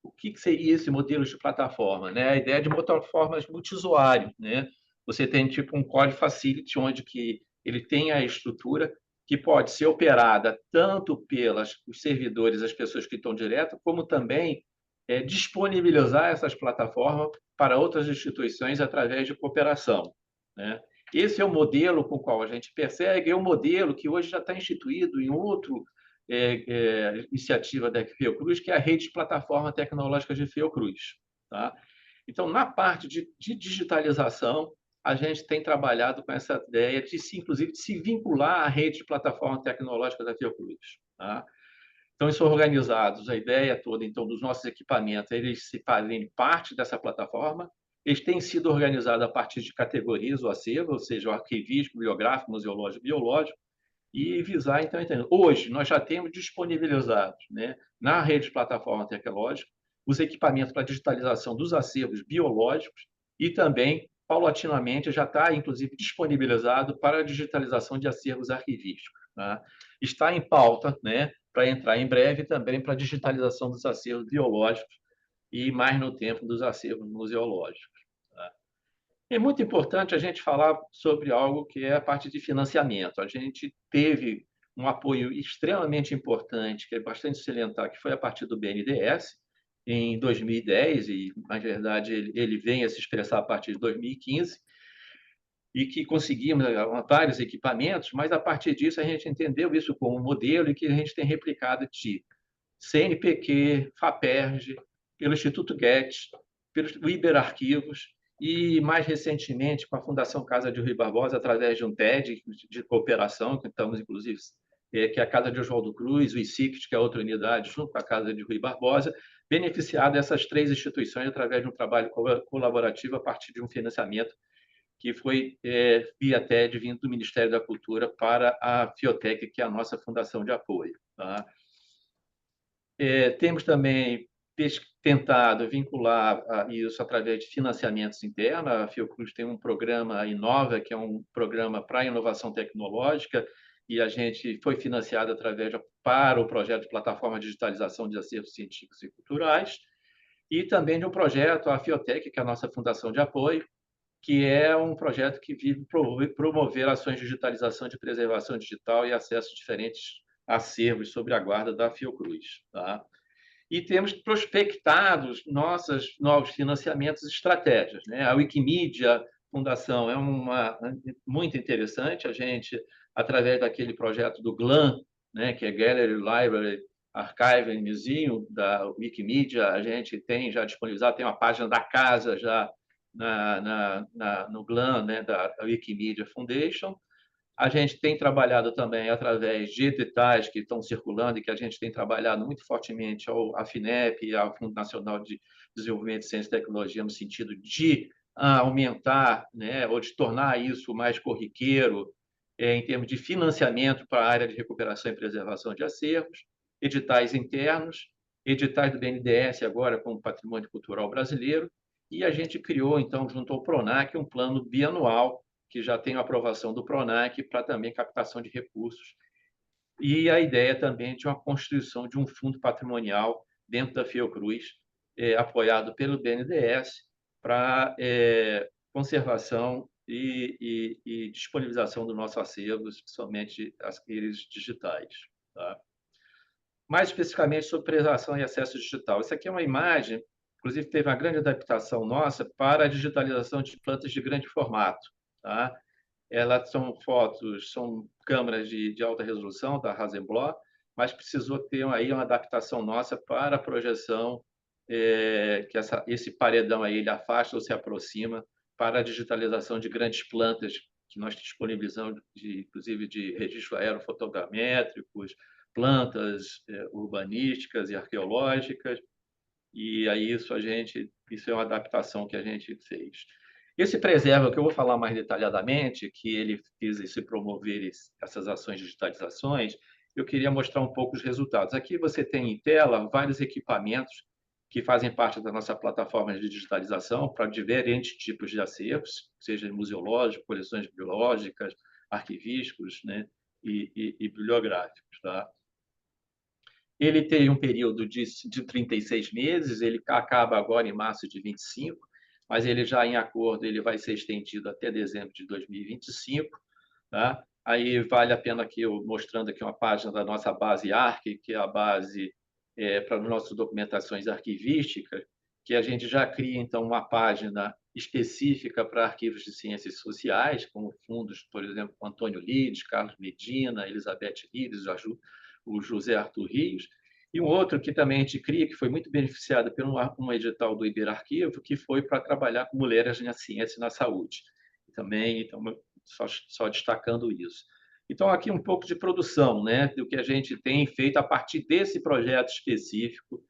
O que seria esse modelo de plataforma? Né? A ideia de plataformas multiusuário. Né? Você tem tipo um Core Facility, onde que ele tem a estrutura que pode ser operada tanto pelos servidores, as pessoas que estão direto, como também disponibilizar essas plataformas para outras instituições através de cooperação. Né? Esse é o modelo com o qual a gente persegue, é um modelo que hoje já está instituído em outro iniciativa da Fiocruz, que é a Rede de Plataforma Tecnológica de Fiocruz. Tá? Então, na parte de digitalização, a gente tem trabalhado com essa ideia de, inclusive, de se vincular à Rede de Plataforma Tecnológica da Fiocruz. Tá? Então, eles são organizados, a ideia toda, então, dos nossos equipamentos, eles se fazem parte dessa plataforma, eles têm sido organizados a partir de categorias do acervo, ou seja, o arquivístico, bibliográfico, museológico, biológico, e visar, então, entender. Hoje, nós já temos disponibilizados, né, na rede de plataforma tecnológica, os equipamentos para digitalização dos acervos biológicos e também, paulatinamente, já está, inclusive, disponibilizado para a digitalização de acervos arquivísticos. Tá? Está em pauta, né, para entrar em breve também para a digitalização dos acervos biológicos e, mais no tempo, dos acervos museológicos. Tá? É muito importante a gente falar sobre algo que é a parte de financiamento. A gente teve um apoio extremamente importante, que é bastante salientar, que foi a partir do BNDES, em 2010, e, na verdade, ele vem a se expressar a partir de 2015, e que conseguimos vários equipamentos, mas, a partir disso, a gente entendeu isso como um modelo e que a gente tem replicado de CNPq, FAPERJ, pelo Instituto Goethe, pelos Iberarquivos e, mais recentemente, com a Fundação Casa de Rui Barbosa, através de um TED de cooperação, que estamos, inclusive, que é a Casa de Oswaldo Cruz, o ICICT, que é outra unidade, junto com a Casa de Rui Barbosa, beneficiado essas 3 instituições através de um trabalho colaborativo a partir de um financiamento que foi via TED, vindo do Ministério da Cultura para a Fiotec, que é a nossa fundação de apoio. Tá? Temos também tentado vincular isso através de financiamentos internos. A Fiocruz tem um programa Inova, que é um programa para inovação tecnológica, e a gente foi financiado para o projeto de plataforma de digitalização de acervos científicos e culturais, e também de um projeto, a Fiotec, que é a nossa fundação de apoio, que é um projeto que vive promover ações de digitalização, de preservação digital e acesso a diferentes acervos sob a guarda da Fiocruz. Tá? E temos prospectado nossos novos financiamentos e estratégias. Né? A Wikimedia Fundação é muito interessante. A gente, através daquele projeto do GLAM, né, que é Gallery, Library, Archive and Museum, da Wikimedia, a gente tem já disponibilizado, tem uma página da casa já no GLAM, né, da Wikimedia Foundation. A gente tem trabalhado também através de editais que estão circulando e que a gente tem trabalhado muito fortemente a FINEP, ao Fundo Nacional de Desenvolvimento de Ciência e Tecnologia, no sentido de aumentar, né, ou de tornar isso mais corriqueiro em termos de financiamento para a área de recuperação e preservação de acervos, editais internos, editais do BNDES agora como Patrimônio Cultural Brasileiro, e a gente criou, então, junto ao PRONAC, um plano bianual que já tem a aprovação do PRONAC para também captação de recursos. E a ideia também de uma constituição de um fundo patrimonial dentro da Fiocruz, apoiado pelo BNDES, para conservação e disponibilização do nosso acervo, especialmente aqueles digitais. Tá? Mais especificamente sobre preservação e acesso digital. Essa aqui é uma imagem, inclusive teve uma grande adaptação nossa para a digitalização de plantas de grande formato. Tá? Elas são fotos, são câmeras de alta resolução da Hasselblad, mas precisou ter aí uma adaptação nossa para a projeção, que esse paredão aí ele afasta ou se aproxima para a digitalização de grandes plantas que nós disponibilizamos, inclusive de registro aerofotogramétricos, plantas urbanísticas e arqueológicas, e aí isso é uma adaptação que a gente fez. Esse Preserva, que eu vou falar mais detalhadamente, que ele fez se promover essas ações de digitalizações, eu queria mostrar um pouco os resultados. Aqui você tem em tela vários equipamentos que fazem parte da nossa plataforma de digitalização para diferentes tipos de acervos, seja museológicos, coleções biológicas, arquivísticos, né, e bibliográficos. Tá? Ele tem um período de 36 meses, ele acaba agora em março de 25, mas ele já em acordo ele vai ser estendido até dezembro de 2025. Tá? Aí vale a pena aqui eu mostrando aqui uma página da nossa base ARC, que é a base para nossas documentações arquivísticas, que a gente já cria então uma página específica para arquivos de ciências sociais, como fundos, por exemplo, com Antônio Lides, Carlos Medina, Elizabeth Lides, o José Arthur Rios, e um outro que também a gente cria, que foi muito beneficiado por um edital do Iberarquivo, que foi para trabalhar com mulheres na ciência e na saúde. Também, então, só destacando isso. Então, aqui um pouco de produção, né, do que a gente tem feito a partir desse projeto específico,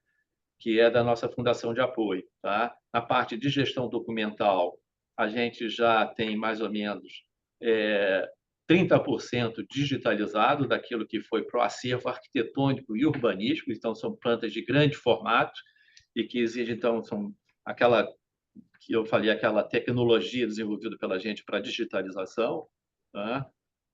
que é da nossa Fundação de Apoio. Tá? Na parte de gestão documental, a gente já tem mais ou menos 30% digitalizado daquilo que foi para o acervo arquitetônico e urbanístico, então são plantas de grande formato e que exigem, então, são aquela que eu falei, aquela tecnologia desenvolvida pela gente para digitalização. Tá?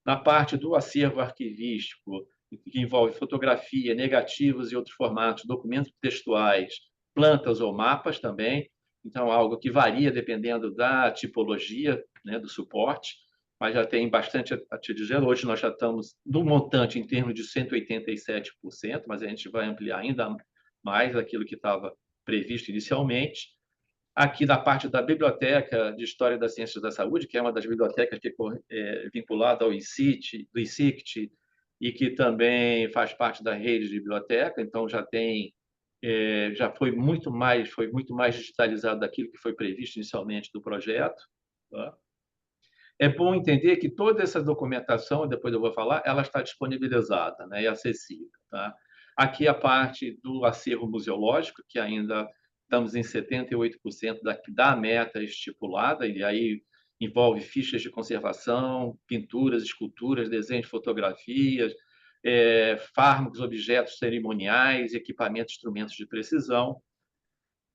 Na parte do acervo arquivístico, que envolve fotografia, negativos e outros formatos, documentos textuais, plantas ou mapas também, então algo que varia dependendo da tipologia, né, do suporte, mas já tem bastante a te dizer. Hoje nós já estamos no montante em termos de 187%, mas a gente vai ampliar ainda mais aquilo que estava previsto inicialmente. Aqui da parte da Biblioteca de História da Ciência da Saúde, que é uma das bibliotecas que é vinculada ao ICIT, do ICICT, e que também faz parte da rede de biblioteca, então já foi muito mais digitalizado daquilo que foi previsto inicialmente do projeto. Tá? É bom entender que toda essa documentação, depois eu vou falar, ela está disponibilizada, né, e acessível. Tá? Aqui a parte do acervo museológico, que ainda estamos em 78% da meta estipulada, e aí envolve fichas de conservação, pinturas, esculturas, desenhos, fotografias, fármacos, objetos cerimoniais, equipamentos, instrumentos de precisão.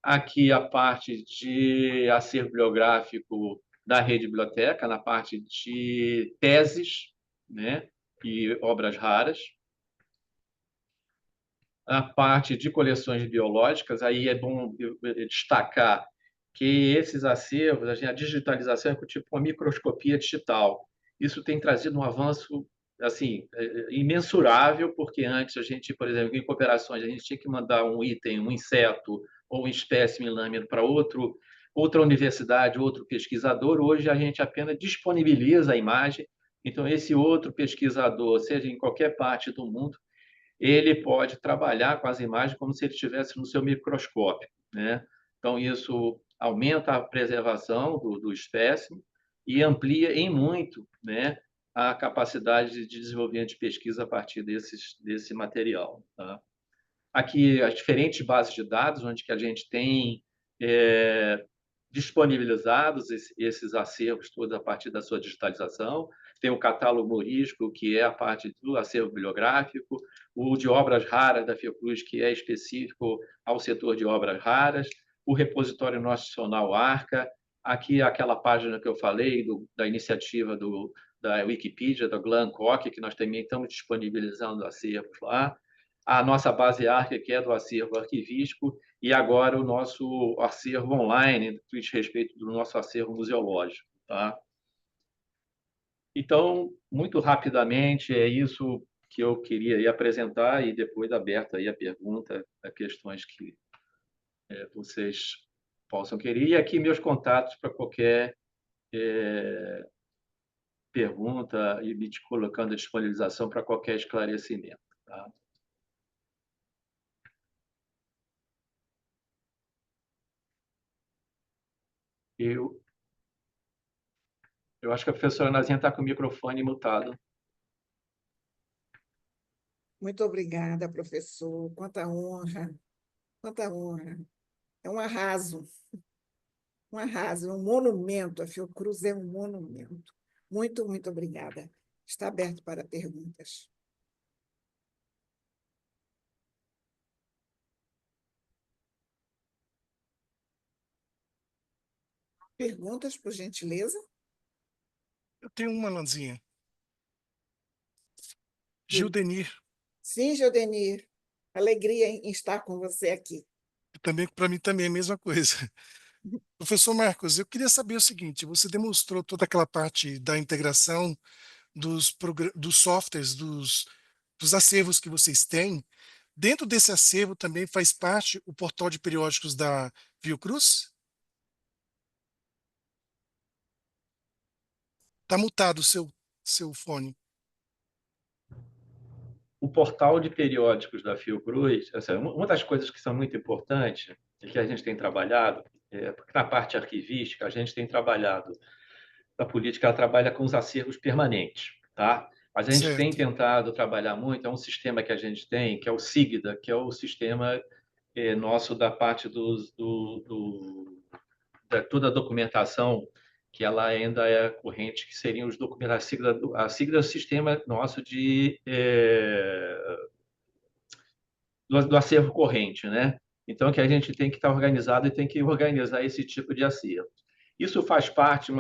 Aqui a parte de acervo bibliográfico da rede biblioteca, na parte de teses, né, e obras raras. A parte de coleções biológicas, aí é bom destacar que esses acervos, a digitalização é tipo uma microscopia digital. Isso tem trazido um avanço assim imensurável, porque antes a gente, por exemplo, em cooperações, a gente tinha que mandar um item, um inseto ou um espécime lâmina para outra universidade, outro pesquisador. Hoje a gente apenas disponibiliza a imagem. Então, esse outro pesquisador, seja em qualquer parte do mundo, ele pode trabalhar com as imagens como se ele estivesse no seu microscópio, né? Então, isso aumenta a preservação do espécime e amplia em muito, né, a capacidade de desenvolvimento de pesquisa a partir desse material. Tá? Aqui, as diferentes bases de dados, onde que a gente tem disponibilizados esses acervos todos a partir da sua digitalização. Tem o catálogo humorístico, que é a parte do acervo bibliográfico, o de obras raras da Fiocruz, que é específico ao setor de obras raras, o repositório nacional Arca, aqui aquela página que eu falei da iniciativa da Wikipedia, da Glenn Koch, que nós também estamos disponibilizando acervos lá, a nossa base Arca, que é do acervo arquivístico, e agora o nosso acervo online, diz respeito do nosso acervo museológico. Tá? Então, muito rapidamente, é isso que eu queria aí apresentar e depois aberta aí a pergunta, a questões que vocês possam querer. E aqui meus contatos para qualquer pergunta e me colocando à disponibilização para qualquer esclarecimento. Tá? Eu acho que a professora Nazinha está com o microfone mutado. Muito obrigada, professor. Quanta honra, quanta honra. É um arraso, um monumento. A Fiocruz é um monumento. Muito, muito obrigada. Está aberto para perguntas. Perguntas, por gentileza? Eu tenho uma, Lanzinha. Gildenir. Sim, Gildenir. Alegria em estar com você aqui. Também, para mim também é a mesma coisa. Professor Marcos, eu queria saber o seguinte: você demonstrou toda aquela parte da integração dos softwares, dos acervos que vocês têm. Dentro desse acervo também faz parte o portal de periódicos da Fiocruz? Está mutado o seu fone. O portal de periódicos da Fiocruz, assim, uma das coisas que são muito importantes e que a gente tem trabalhado, porque na parte arquivística a gente tem trabalhado, a política ela trabalha com os acervos permanentes, tá? Mas a gente tem Certo. tentado trabalhar muito, é um sistema que a gente tem, que é o SIGDA, que é o sistema nosso da parte da toda a documentação que ela ainda é corrente, que seriam os documentos. A sigla é o sistema nosso do acervo corrente, né? Então, que a gente tem que estar organizado e tem que organizar esse tipo de acervo. Isso faz parte,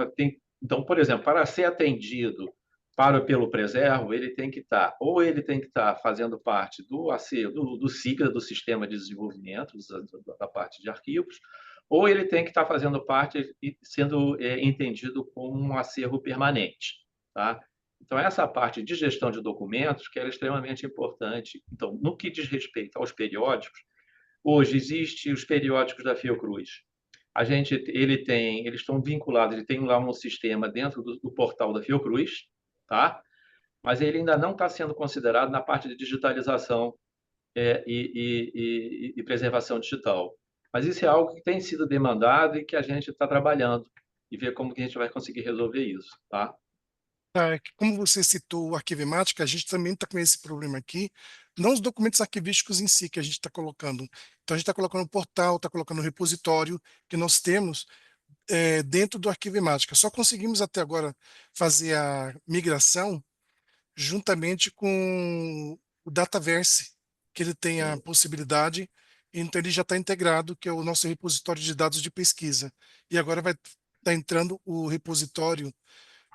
então, por exemplo, para ser atendido pelo Preservo, ele tem que estar fazendo parte do acervo, do SIGA, do Sistema de Desenvolvimento, da parte de arquivos, ou ele tem que estar fazendo parte e sendo entendido como um acervo permanente, tá? Então, essa parte de gestão de documentos que era extremamente importante. Então, no que diz respeito aos periódicos, hoje existem os periódicos da Fiocruz. Eles estão vinculados, ele tem lá um sistema dentro do portal da Fiocruz, tá? Mas ele ainda não está sendo considerado na parte de digitalização e preservação digital. Mas isso é algo que tem sido demandado e que a gente está trabalhando e ver como que a gente vai conseguir resolver isso, tá? Como você citou o Arquivemática, a gente também está com esse problema aqui, não os documentos arquivísticos em si que a gente está colocando. Então, a gente está colocando o portal, está colocando o repositório que nós temos dentro do Arquivemática. Só conseguimos até agora fazer a migração juntamente com o Dataverse, que ele tem a possibilidade, então ele já está integrado, que é o nosso repositório de dados de pesquisa. E agora vai estar entrando o repositório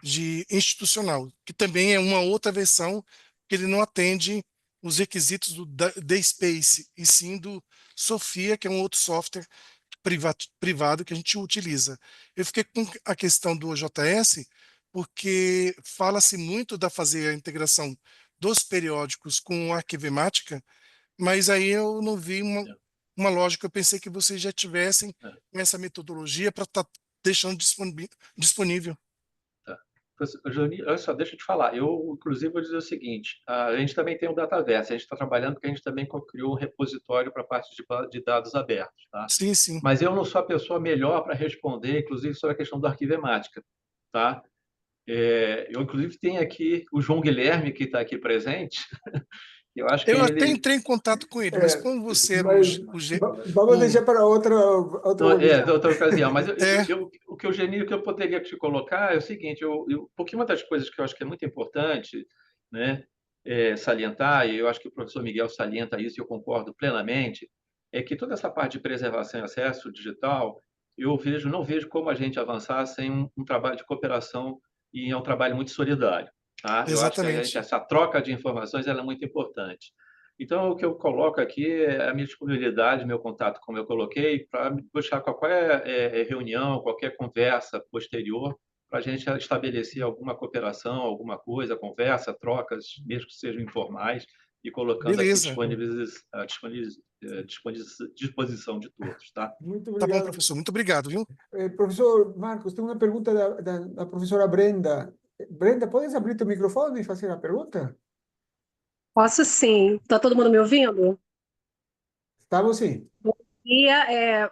de institucional, que também é uma outra versão que ele não atende os requisitos do DSpace, e sim do Sofia, que é um outro software privado que a gente utiliza. Eu fiquei com a questão do OJS, porque fala-se muito da fazer a integração dos periódicos com a Arquivemática, mas aí eu não vi uma lógica. Eu pensei que vocês já tivessem essa metodologia para estar deixando disponível. Joni, olha só, deixa eu te falar. Eu, inclusive, vou dizer o seguinte: a gente também tem o Dataverse, a gente está trabalhando porque a gente também criou um repositório para a parte de dados abertos, tá? Sim, sim. Mas eu não sou a pessoa melhor para responder, inclusive, sobre a questão da arquivemática, tá? Eu, inclusive, tenho aqui o João Guilherme, que está aqui presente. Eu acho que Eu até ele... entrei em contato com ele, mas como você era Mas vamos deixar para outra outra ocasião. Mas É. o que eu poderia te colocar é o seguinte: porque uma das coisas que eu acho que é muito importante, né, salientar, e eu acho que o professor Miguel salienta isso e eu concordo plenamente, é que toda essa parte de preservação e acesso digital, não vejo como a gente avançar sem um trabalho de cooperação, e é um trabalho muito solidário. Tá? Eu acho que Exatamente. essa troca de informações ela é muito importante. Então, o que eu coloco aqui é a minha disponibilidade, meu contato, como eu coloquei, para buscar qualquer reunião, qualquer conversa posterior, para a gente estabelecer alguma cooperação, alguma coisa, conversa, trocas, mesmo que sejam informais, e colocando aqui Beleza. à disposição de todos. Tá? Muito Tá bom, obrigado. professor. Muito obrigado, viu? Professor Marcos, tem uma pergunta da professora Brenda. Brenda, podes abrir teu microfone e fazer a pergunta? Posso sim. Está todo mundo me ouvindo? Estamos sim. E,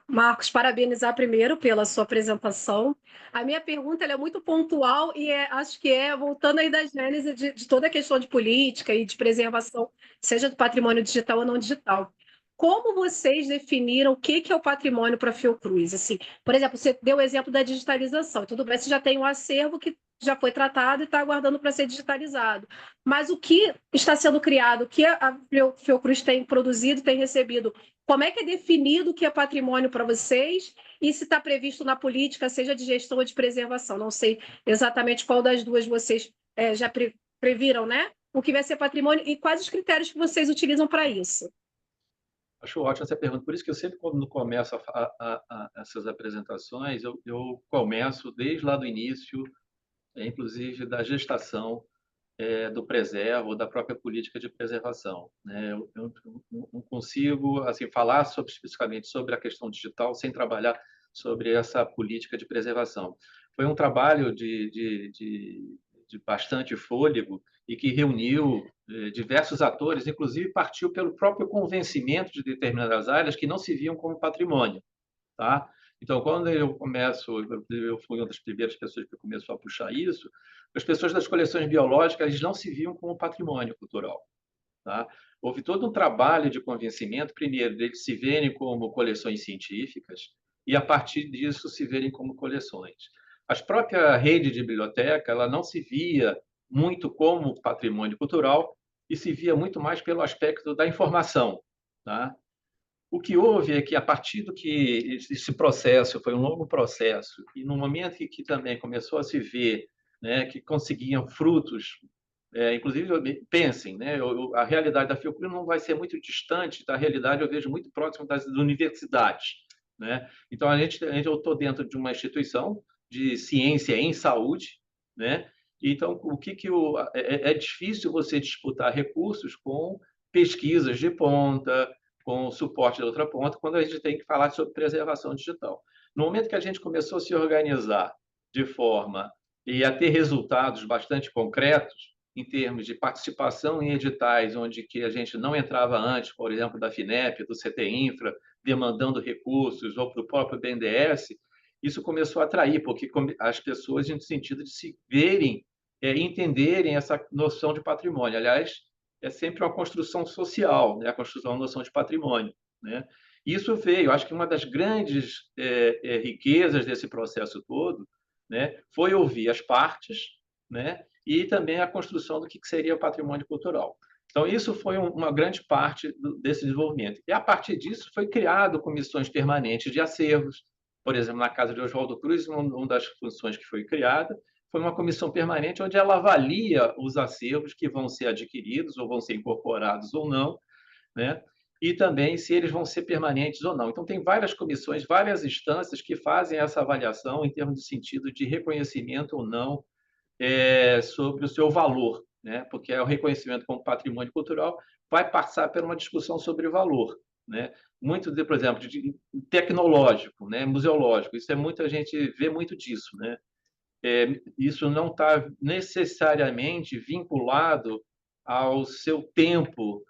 Marcos, parabenizar primeiro pela sua apresentação. A minha pergunta ela é muito pontual e acho que voltando aí da gênese de toda a questão de política e de preservação, seja do patrimônio digital ou não digital. Como vocês definiram o que é o patrimônio para a Fiocruz? Assim, por exemplo, você deu o exemplo da digitalização. Tudo bem, você já tem um acervo que já foi tratado e está aguardando para ser digitalizado. Mas o que está sendo criado, o que a Fiocruz tem produzido, tem recebido, como é que é definido o que é patrimônio para vocês e se está previsto na política, seja de gestão ou de preservação? Não sei exatamente qual das duas vocês já previram, né? O que vai ser patrimônio e quais os critérios que vocês utilizam para isso? Acho ótima essa pergunta. Por isso que eu sempre, quando começo essas apresentações, eu começo desde lá do início, inclusive da gestação do preservo, da própria política de preservação. Né? Eu não consigo assim, falar especificamente sobre a questão digital sem trabalhar sobre essa política de preservação. Foi um trabalho de bastante fôlego e que reuniu diversos atores, inclusive partiu pelo próprio convencimento de determinadas áreas que não se viam como patrimônio. Tá? Então, quando eu fui uma das primeiras pessoas que começou a puxar isso, as pessoas das coleções biológicas eles não se viam como patrimônio cultural. Tá? Houve todo um trabalho de convencimento, primeiro, deles se verem como coleções científicas e, a partir disso, se verem como coleções. A própria rede de biblioteca ela não se via muito como patrimônio cultural e se via muito mais pelo aspecto da informação. Tá? O que houve é que, a partir do que esse processo foi um longo processo, e no momento que também começou a se ver, né, que conseguiam frutos, inclusive, pensem, né, a realidade da Fiocruz não vai ser muito distante da realidade, eu vejo muito próximo das universidades. Né? Então, eu estou dentro de uma instituição de ciência em saúde, né? Então, é difícil você disputar recursos com pesquisas de ponta, com o suporte da outra ponta, quando a gente tem que falar sobre preservação digital. No momento que a gente começou a se organizar de forma e a ter resultados bastante concretos, em termos de participação em editais, onde que a gente não entrava antes, por exemplo, da FINEP, do CT Infra, demandando recursos, ou para o próprio BNDES, isso começou a atrair, porque as pessoas, no sentido de se verem, entenderem essa noção de patrimônio. Aliás, é sempre uma construção social, né? A construção da noção de patrimônio, né? Isso veio, acho que uma das grandes riquezas desse processo todo, né, foi ouvir as partes, né, e também a construção do que seria o patrimônio cultural. Então, isso foi uma grande parte desse desenvolvimento. E, a partir disso, foi criado comissões permanentes de acervos. Por exemplo, na Casa de Oswaldo Cruz, uma das funções que foi criada foi uma comissão permanente onde ela avalia os acervos que vão ser adquiridos ou vão ser incorporados ou não, né? E também se eles vão ser permanentes ou não. Então, tem várias comissões, várias instâncias que fazem essa avaliação em termos de sentido de reconhecimento ou não sobre o seu valor, né? Porque o reconhecimento como patrimônio cultural vai passar por uma discussão sobre o valor, né? Muito, por exemplo, de tecnológico, né? Museológico, isso é muito, a gente vê muito disso, né? Isso não está necessariamente vinculado ao seu tempo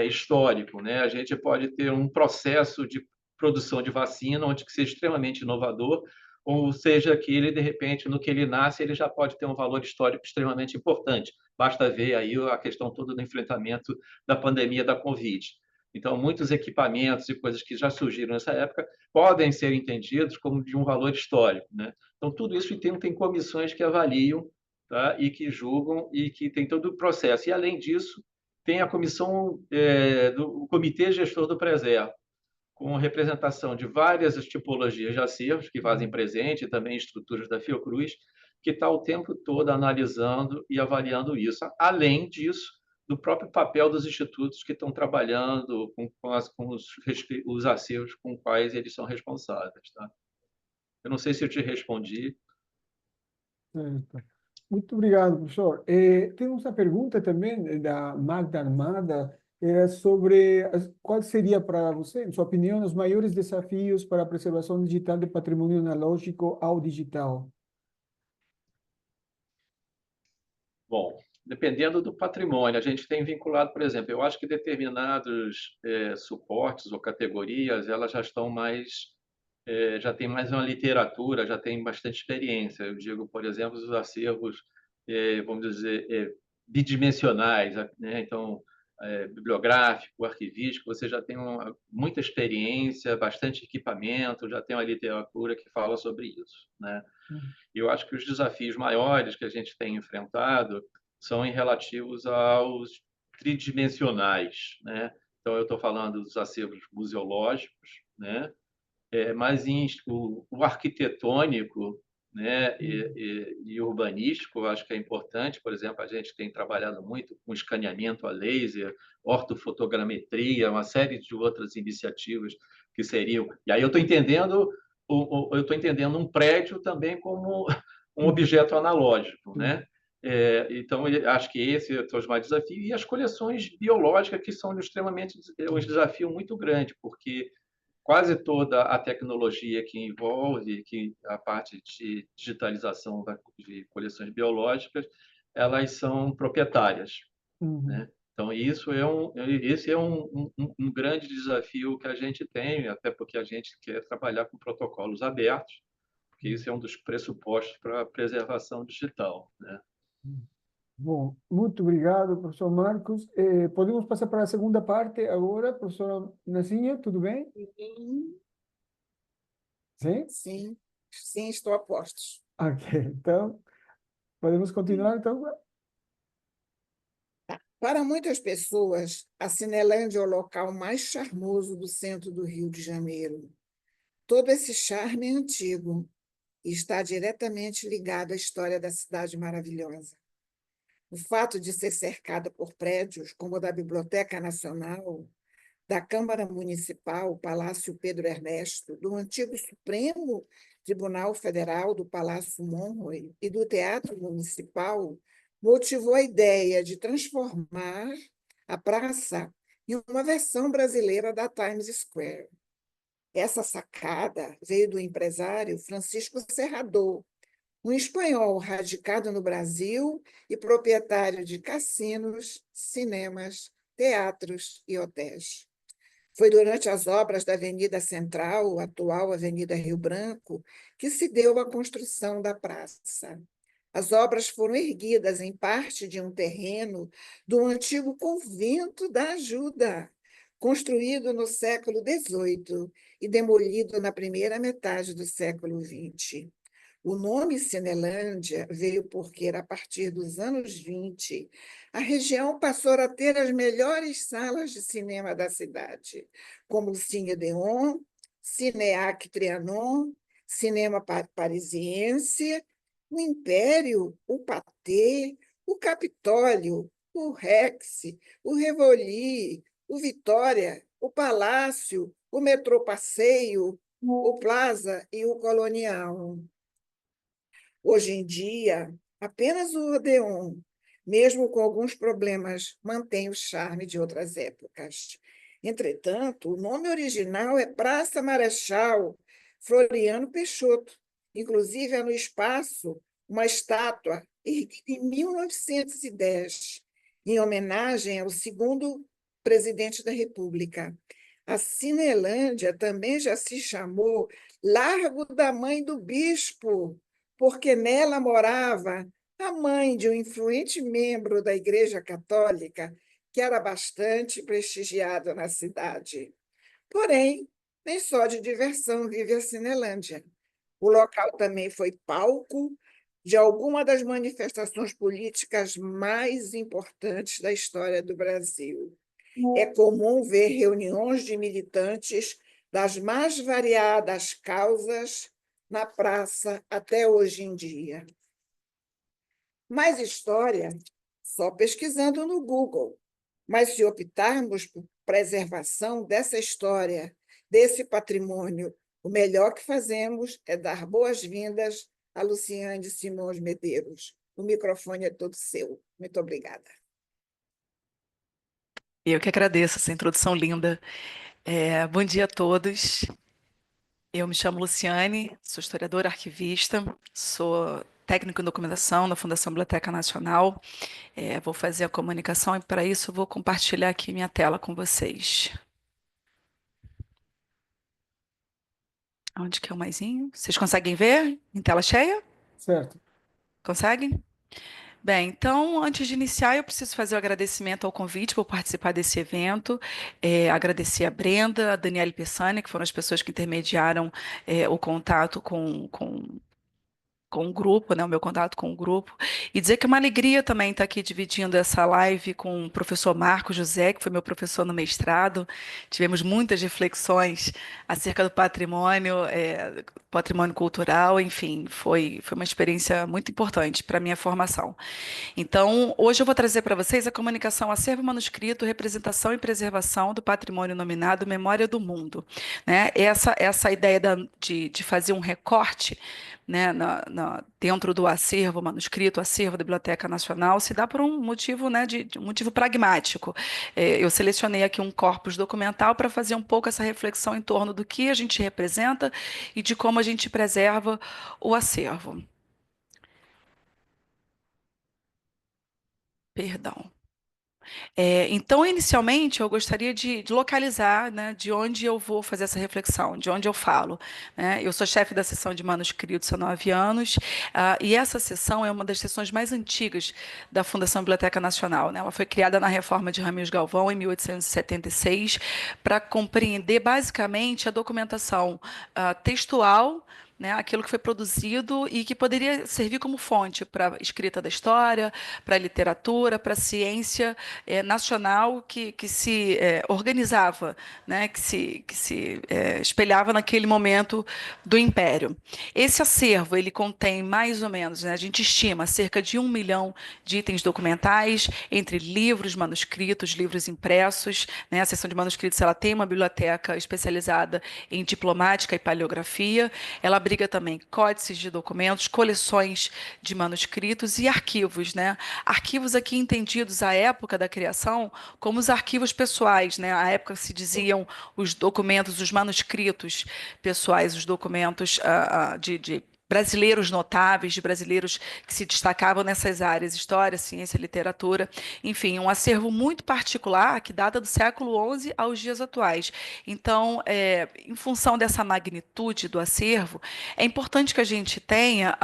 histórico, né? A gente pode ter um processo de produção de vacina onde que seja extremamente inovador, ou seja, que ele, de repente, no que ele nasce, ele já pode ter um valor histórico extremamente importante. Basta ver aí a questão toda do enfrentamento da pandemia da Covid. Então, muitos equipamentos e coisas que já surgiram nessa época podem ser entendidos como de um valor histórico, né? Então, tudo isso tem comissões que avaliam, tá? E que julgam e que tem todo o processo. E, além disso, tem a comissão do Comitê Gestor do Preserva, com representação de várias tipologias de acervos que fazem presente, e também estruturas da Fiocruz, que está o tempo todo analisando e avaliando isso. Além disso, do próprio papel dos institutos que estão trabalhando com os acervos com os quais eles são responsáveis. Tá? Eu não sei se eu te respondi. Certo. Muito obrigado, professor. Temos uma pergunta também da Magda Armada, sobre qual seria para você, em sua opinião, os maiores desafios para a preservação digital do patrimônio analógico ao digital? Bom, dependendo do patrimônio, a gente tem vinculado, por exemplo, eu acho que determinados suportes ou categorias, elas já estão mais, já tem mais uma literatura, já tem bastante experiência. Eu digo, por exemplo, os acervos, vamos dizer, bidimensionais, né? Então, bibliográfico, arquivístico, você já tem muita experiência, bastante equipamento, já tem uma literatura que fala sobre isso, né? E eu acho que os desafios maiores que a gente tem enfrentado são em relativos aos tridimensionais, né? Então, eu estou falando dos acervos museológicos, né? Mas o arquitetônico, né? E urbanístico, eu acho que é importante. Por exemplo, a gente tem trabalhado muito com escaneamento a laser, ortofotogrametria, uma série de outras iniciativas que seriam... E aí eu estou entendendo um prédio também como um objeto analógico, né? Então, acho que esse é o mais desafio. E as coleções biológicas, que são extremamente um desafio muito grande, porque quase toda a tecnologia que envolve a parte de digitalização de coleções biológicas, elas são proprietárias, né? Então, esse é um grande desafio que a gente tem, até porque a gente quer trabalhar com protocolos abertos, porque isso é um dos pressupostos para a preservação digital, né? Bom, muito obrigado, professor Marcos. Podemos passar para a segunda parte agora, professora Nazinha, tudo bem? Sim? Sim, sim, estou a postos. Ok, então, podemos continuar, então? Para muitas pessoas, a Cinelândia é o local mais charmoso do centro do Rio de Janeiro. Todo esse charme é antigo e está diretamente ligado à história da cidade maravilhosa. O fato de ser cercada por prédios como o da Biblioteca Nacional, da Câmara Municipal, Palácio Pedro Ernesto, do antigo Supremo Tribunal Federal, do Palácio Monroe e do Teatro Municipal, motivou a ideia de transformar a praça em uma versão brasileira da Times Square. Essa sacada veio do empresário Francisco Serrador, um espanhol radicado no Brasil e proprietário de cassinos, cinemas, teatros e hotéis. Foi durante as obras da Avenida Central, atual Avenida Rio Branco, que se deu a construção da praça. As obras foram erguidas em parte de um terreno do antigo Convento da Ajuda, construído no século XVIII e demolido na primeira metade do século XX. O nome Cinelândia veio porque, a partir dos anos 20, a região passou a ter as melhores salas de cinema da cidade, como o Cine Odeon, Cineac Trianon, Cinema Parisiense, o Império, o Pathé, o Capitólio, o Rex, o Rivoli, o Vitória, o Palácio, o Metrô Passeio, o Plaza e o Colonial. Hoje em dia, apenas o Odeon, mesmo com alguns problemas, mantém o charme de outras épocas. Entretanto, o nome original é Praça Marechal Floriano Peixoto. Inclusive, há no espaço uma estátua erguida em 1910, em homenagem ao segundo presidente da República. A Cinelândia também já se chamou Largo da Mãe do Bispo, porque nela morava a mãe de um influente membro da Igreja Católica, que era bastante prestigiado na cidade. Porém, nem só de diversão vive a Cinelândia. O local também foi palco de alguma das manifestações políticas mais importantes da história do Brasil. É comum ver reuniões de militantes das mais variadas causas na praça até hoje em dia. Mais história, só pesquisando no Google. Mas se optarmos por preservação dessa história, desse patrimônio, o melhor que fazemos é dar boas-vindas a Luciane Simões Medeiros. O microfone é todo seu. Muito obrigada. Eu que agradeço essa introdução linda. Bom dia a todos. Eu me chamo Luciane, sou historiadora, arquivista, sou técnico em documentação na Fundação Biblioteca Nacional. Vou fazer a comunicação e, para isso, eu vou compartilhar aqui minha tela com vocês. Onde que é o maisinho? Vocês conseguem ver em tela cheia? Certo. Conseguem? Bem, então, antes de iniciar, eu preciso fazer o agradecimento ao convite por participar desse evento, agradecer a Brenda, a Daniele Pessani, que foram as pessoas que intermediaram o contato com o grupo, né, o meu contato com o grupo, e dizer que é uma alegria também estar aqui dividindo essa live com o professor Marco José, que foi meu professor no mestrado. Tivemos muitas reflexões acerca do patrimônio cultural, enfim, foi uma experiência muito importante para a minha formação. Então, hoje eu vou trazer para vocês a comunicação Acervo Manuscrito, Representação e Preservação do Patrimônio Nominado Memória do Mundo. Né? Essa ideia de fazer um recorte, né, dentro do acervo manuscrito, acervo da Biblioteca Nacional, se dá por um motivo, né, um motivo pragmático. Eu selecionei aqui um corpus documental para fazer um pouco essa reflexão em torno do que a gente representa e de como a gente preserva o acervo. Perdão. Então, inicialmente, eu gostaria de localizar, né, de onde eu vou fazer essa reflexão, de onde eu falo. Né? Eu sou chefe da seção de manuscritos há 9 anos, e essa seção é uma das seções mais antigas da Fundação Biblioteca Nacional. Né? Ela foi criada na reforma de Ramires Galvão, em 1876, para compreender, basicamente, a documentação textual, né, aquilo que foi produzido e que poderia servir como fonte para a escrita da história, para a literatura, para a ciência nacional que se organizava, né, que se espelhava naquele momento do Império. Esse acervo ele contém mais ou menos, né, a gente estima, cerca de 1 milhão de itens documentais, entre livros, manuscritos, livros impressos. Né, a seção de manuscritos ela tem uma biblioteca especializada em diplomática e paleografia. Ela abriga também códices de documentos, coleções de manuscritos e arquivos, né? Arquivos aqui entendidos à época da criação como os arquivos pessoais, né? À época se diziam os documentos, os manuscritos pessoais, os documentos de brasileiros notáveis, de brasileiros que se destacavam nessas áreas, história, ciência, literatura, enfim, um acervo muito particular que data do século XI aos dias atuais. Então, em função dessa magnitude do acervo, é importante que a gente tenha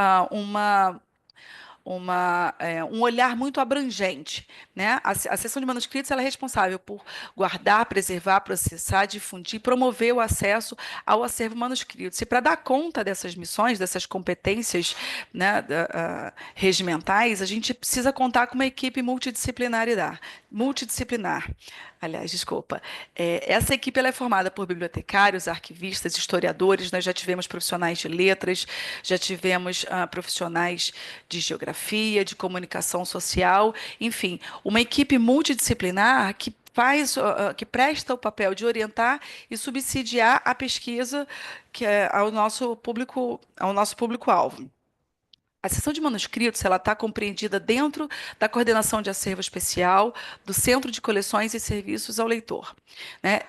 um olhar muito abrangente, né? A seção de manuscritos ela é responsável por guardar, preservar, processar, difundir, promover o acesso ao acervo manuscrito. E para dar conta dessas missões, dessas competências, né, regimentais, a gente precisa contar com uma equipe multidisciplinar. Aliás, desculpa. Essa equipe ela é formada por bibliotecários, arquivistas, historiadores. Nós já tivemos profissionais de letras, já tivemos profissionais de geografia, de comunicação social, enfim, uma equipe multidisciplinar que presta o papel de orientar e subsidiar a pesquisa ao nosso público-alvo. A seção de manuscritos ela está compreendida dentro da coordenação de acervo especial do Centro de Coleções e Serviços ao Leitor, né?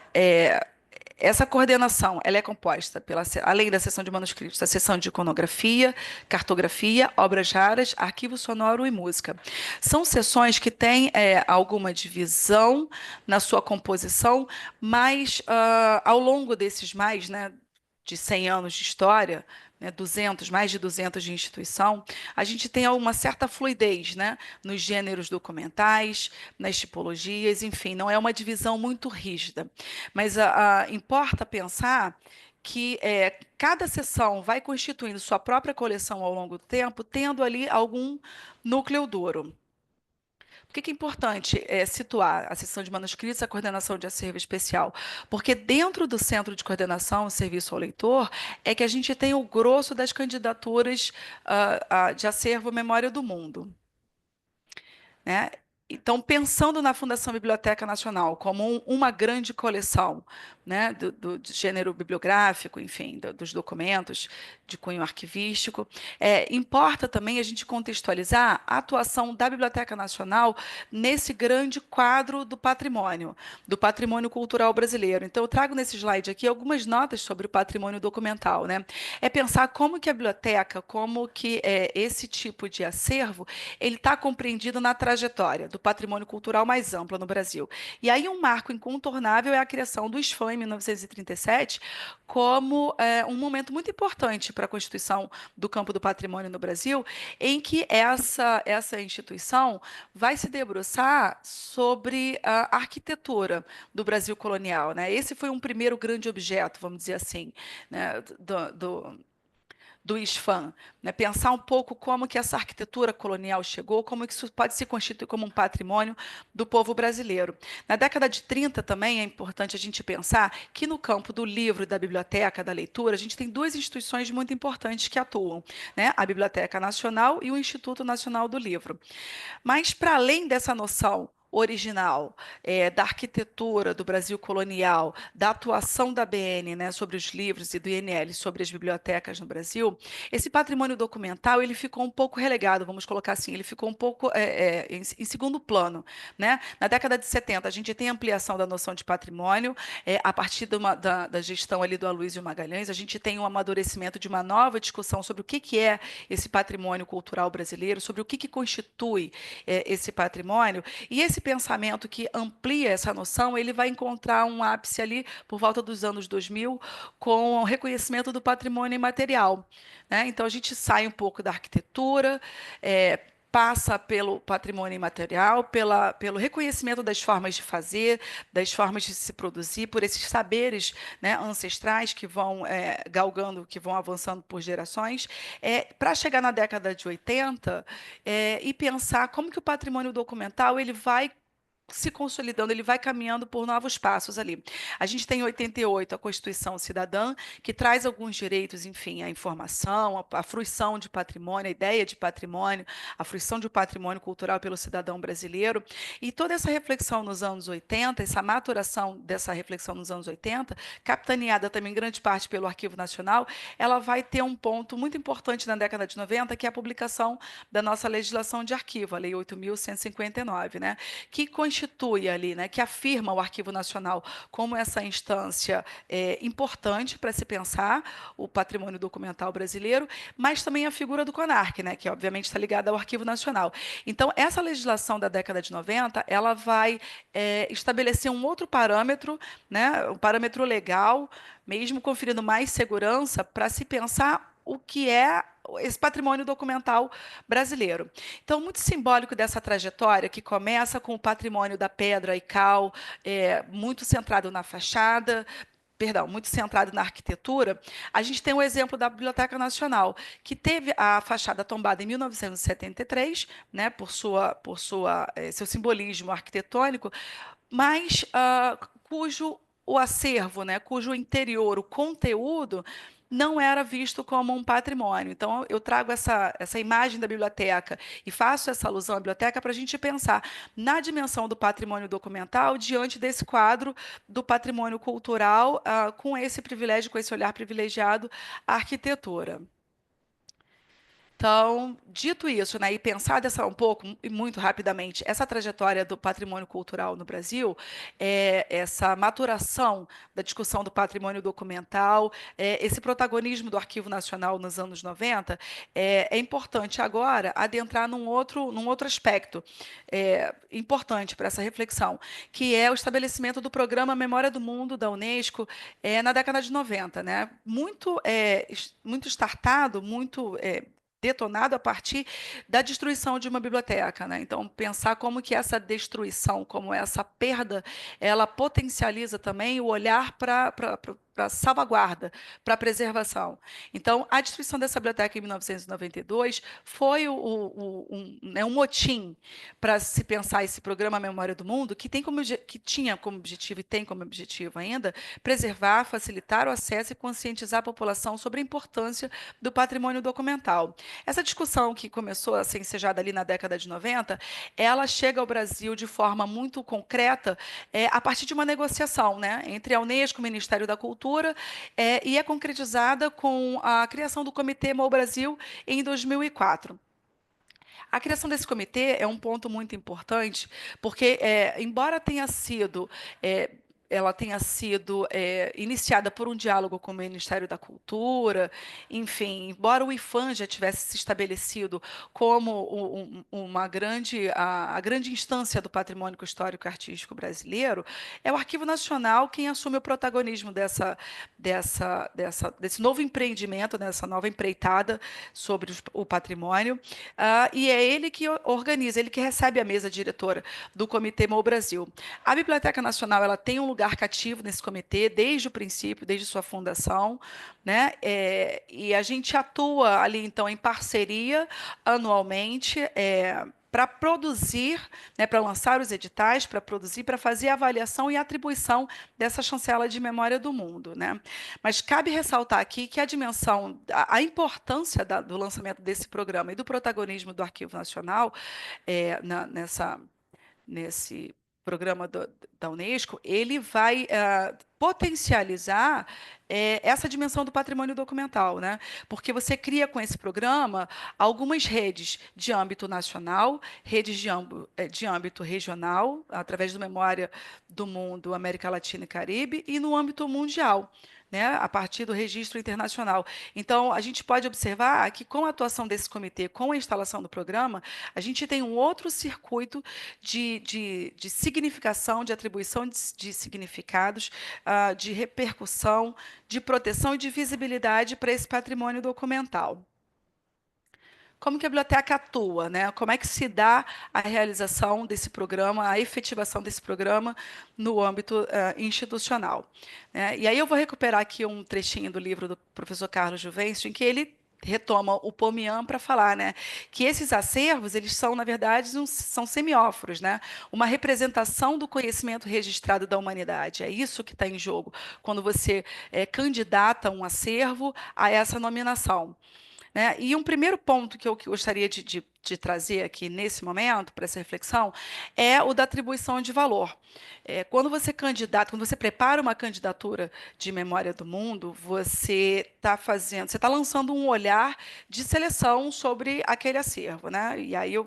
Essa coordenação ela é composta, além da seção de manuscritos, da seção de iconografia, cartografia, obras raras, arquivo sonoro e música. São seções que têm alguma divisão na sua composição, mas ao longo desses de 100 anos de história, né, mais de 200 de instituição, a gente tem uma certa fluidez, né, nos gêneros documentais, nas tipologias, enfim, não é uma divisão muito rígida. Mas importa pensar que cada seção vai constituindo sua própria coleção ao longo do tempo, tendo ali algum núcleo duro. Por que é importante situar a seção de manuscritos e a coordenação de acervo especial? Porque dentro do Centro de Coordenação e Serviço ao Leitor é que a gente tem o grosso das candidaturas de acervo Memória do Mundo, né? Então, pensando na Fundação Biblioteca Nacional como uma grande coleção, né, do gênero bibliográfico, enfim, dos documentos de cunho arquivístico, importa também a gente contextualizar a atuação da Biblioteca Nacional nesse grande quadro do patrimônio cultural brasileiro. Então, eu trago nesse slide aqui algumas notas sobre o patrimônio documental, né? É pensar como que a biblioteca, como que esse tipo de acervo, ele está compreendido na trajetória do patrimônio cultural mais ampla no Brasil. E aí um marco incontornável é a criação do ISFAM, em 1937, como um momento muito importante para a constituição do campo do patrimônio no Brasil, em que essa instituição vai se debruçar sobre a arquitetura do Brasil colonial, né? Esse foi um primeiro grande objeto, vamos dizer assim, né, do ISFAM, né? Pensar um pouco como que essa arquitetura colonial chegou, como que isso pode se constituir como um patrimônio do povo brasileiro. Na década de 30 também é importante a gente pensar que no campo do livro, da biblioteca, da leitura, a gente tem duas instituições muito importantes que atuam, né? A Biblioteca Nacional e o Instituto Nacional do Livro. Mas, para além dessa noção original da arquitetura do Brasil colonial, da atuação da BN, né, sobre os livros e do INL sobre as bibliotecas no Brasil, esse patrimônio documental ele ficou um pouco relegado, vamos colocar assim, ele ficou um pouco em segundo plano, né? Na década de 70, a gente tem ampliação da noção de patrimônio, a partir da gestão ali do Aloysio Magalhães, a gente tem um amadurecimento de uma nova discussão sobre o que é esse patrimônio cultural brasileiro, sobre o que constitui esse patrimônio, e esse pensamento que amplia essa noção, ele vai encontrar um ápice ali por volta dos anos 2000, com o reconhecimento do patrimônio imaterial, né? Então, a gente sai um pouco da arquitetura, passa pelo patrimônio imaterial, pelo reconhecimento das formas de fazer, das formas de se produzir, por esses saberes, né, ancestrais que vão galgando, que vão avançando por gerações, para chegar na década de 80 e pensar como que o patrimônio documental ele vai se consolidando, ele vai caminhando por novos passos ali. A gente tem em 88 a Constituição Cidadã, que traz alguns direitos, enfim, a informação, a fruição de patrimônio, a ideia de patrimônio, a fruição de patrimônio cultural pelo cidadão brasileiro. E toda essa reflexão nos anos 80, essa maturação dessa reflexão nos anos 80, capitaneada também em grande parte pelo Arquivo Nacional, ela vai ter um ponto muito importante na década de 90, que é a publicação da nossa legislação de arquivo, a Lei 8.159, né, que constitui ali, né, que afirma o Arquivo Nacional como essa instância importante para se pensar o patrimônio documental brasileiro, mas também a figura do CONARC, né, que obviamente está ligada ao Arquivo Nacional. Então, essa legislação da década de 90, ela vai estabelecer um outro parâmetro, né, um parâmetro legal, mesmo conferindo mais segurança para se pensar o que é esse patrimônio documental brasileiro. Então, muito simbólico dessa trajetória, que começa com o patrimônio da pedra e cal, muito centrado na fachada, muito centrado na arquitetura, a gente tem o exemplo da Biblioteca Nacional, que teve a fachada tombada em 1973, né, por seu simbolismo arquitetônico, mas cujo o acervo, né, cujo interior, o conteúdo, não era visto como um patrimônio. Então, eu trago essa imagem da biblioteca e faço essa alusão à biblioteca para a gente pensar na dimensão do patrimônio documental diante desse quadro do patrimônio cultural, com esse privilégio, com esse olhar privilegiado à arquitetura. Então, dito isso, né, e pensar um pouco, e muito rapidamente, essa trajetória do patrimônio cultural no Brasil, essa maturação da discussão do patrimônio documental, esse protagonismo do Arquivo Nacional nos anos 90, é importante agora adentrar num outro aspecto importante para essa reflexão, que é o estabelecimento do programa Memória do Mundo da Unesco na década de 90, né? Muito startado, muito detonado a partir da destruição de uma biblioteca, né? Então, pensar como que essa destruição, como essa perda, ela potencializa também o olhar para a salvaguarda, para a preservação. Então, a destruição dessa biblioteca em 1992 foi um motim para se pensar esse programa Memória do Mundo, que tinha como objetivo e tem como objetivo ainda preservar, facilitar o acesso e conscientizar a população sobre a importância do patrimônio documental. Essa discussão que começou a ser ensejada ali na década de 90, ela chega ao Brasil de forma muito concreta a partir de uma negociação, né, entre a Unesco, o Ministério da Cultura, e é concretizada com a criação do Comitê MOU Brasil em 2004. A criação desse comitê é um ponto muito importante, porque, embora ela tenha sido iniciada por um diálogo com o Ministério da Cultura, enfim, embora o IPHAN já tivesse se estabelecido como a grande instância do patrimônio histórico e artístico brasileiro, é o Arquivo Nacional quem assume o protagonismo desse novo empreendimento, dessa nova empreitada sobre o patrimônio, e é ele que organiza, ele que recebe a mesa diretora do Comitê MOU Brasil. A Biblioteca Nacional, ela tem um lugar cativo nesse comitê desde o princípio, desde sua fundação, né? E a gente atua ali, então, em parceria anualmente, para produzir, né, para lançar os editais, para produzir, para fazer a avaliação e atribuição dessa chancela de Memória do Mundo, né? Mas cabe ressaltar aqui que a importância do lançamento desse programa e do protagonismo do Arquivo Nacional nesse programa da Unesco, ele vai potencializar essa dimensão do patrimônio documental, né? Porque você cria com esse programa algumas redes de âmbito nacional, redes de âmbito regional, através do Memória do Mundo, América Latina e Caribe, e no âmbito mundial, né, a partir do registro internacional. Então, a gente pode observar que, com a atuação desse comitê, com a instalação do programa, a gente tem um outro circuito de significação, de atribuição de significados, de repercussão, de proteção e de visibilidade para esse patrimônio documental. Como que a biblioteca atua, né? Como é que se dá a realização desse programa, a efetivação desse programa no âmbito institucional, né? E aí eu vou recuperar aqui um trechinho do livro do professor Carlos Juvencio, em que ele retoma o Pomian para falar, né, que esses acervos, eles são, na verdade, são semióforos, né, uma representação do conhecimento registrado da humanidade. É isso que está em jogo quando você candidata um acervo a essa nominação. Né? E um primeiro ponto que eu gostaria de trazer aqui nesse momento, para essa reflexão, é o da atribuição de valor. Quando você candidata, quando você prepara uma candidatura de memória do mundo, você está lançando um olhar de seleção sobre aquele acervo, né? E aí eu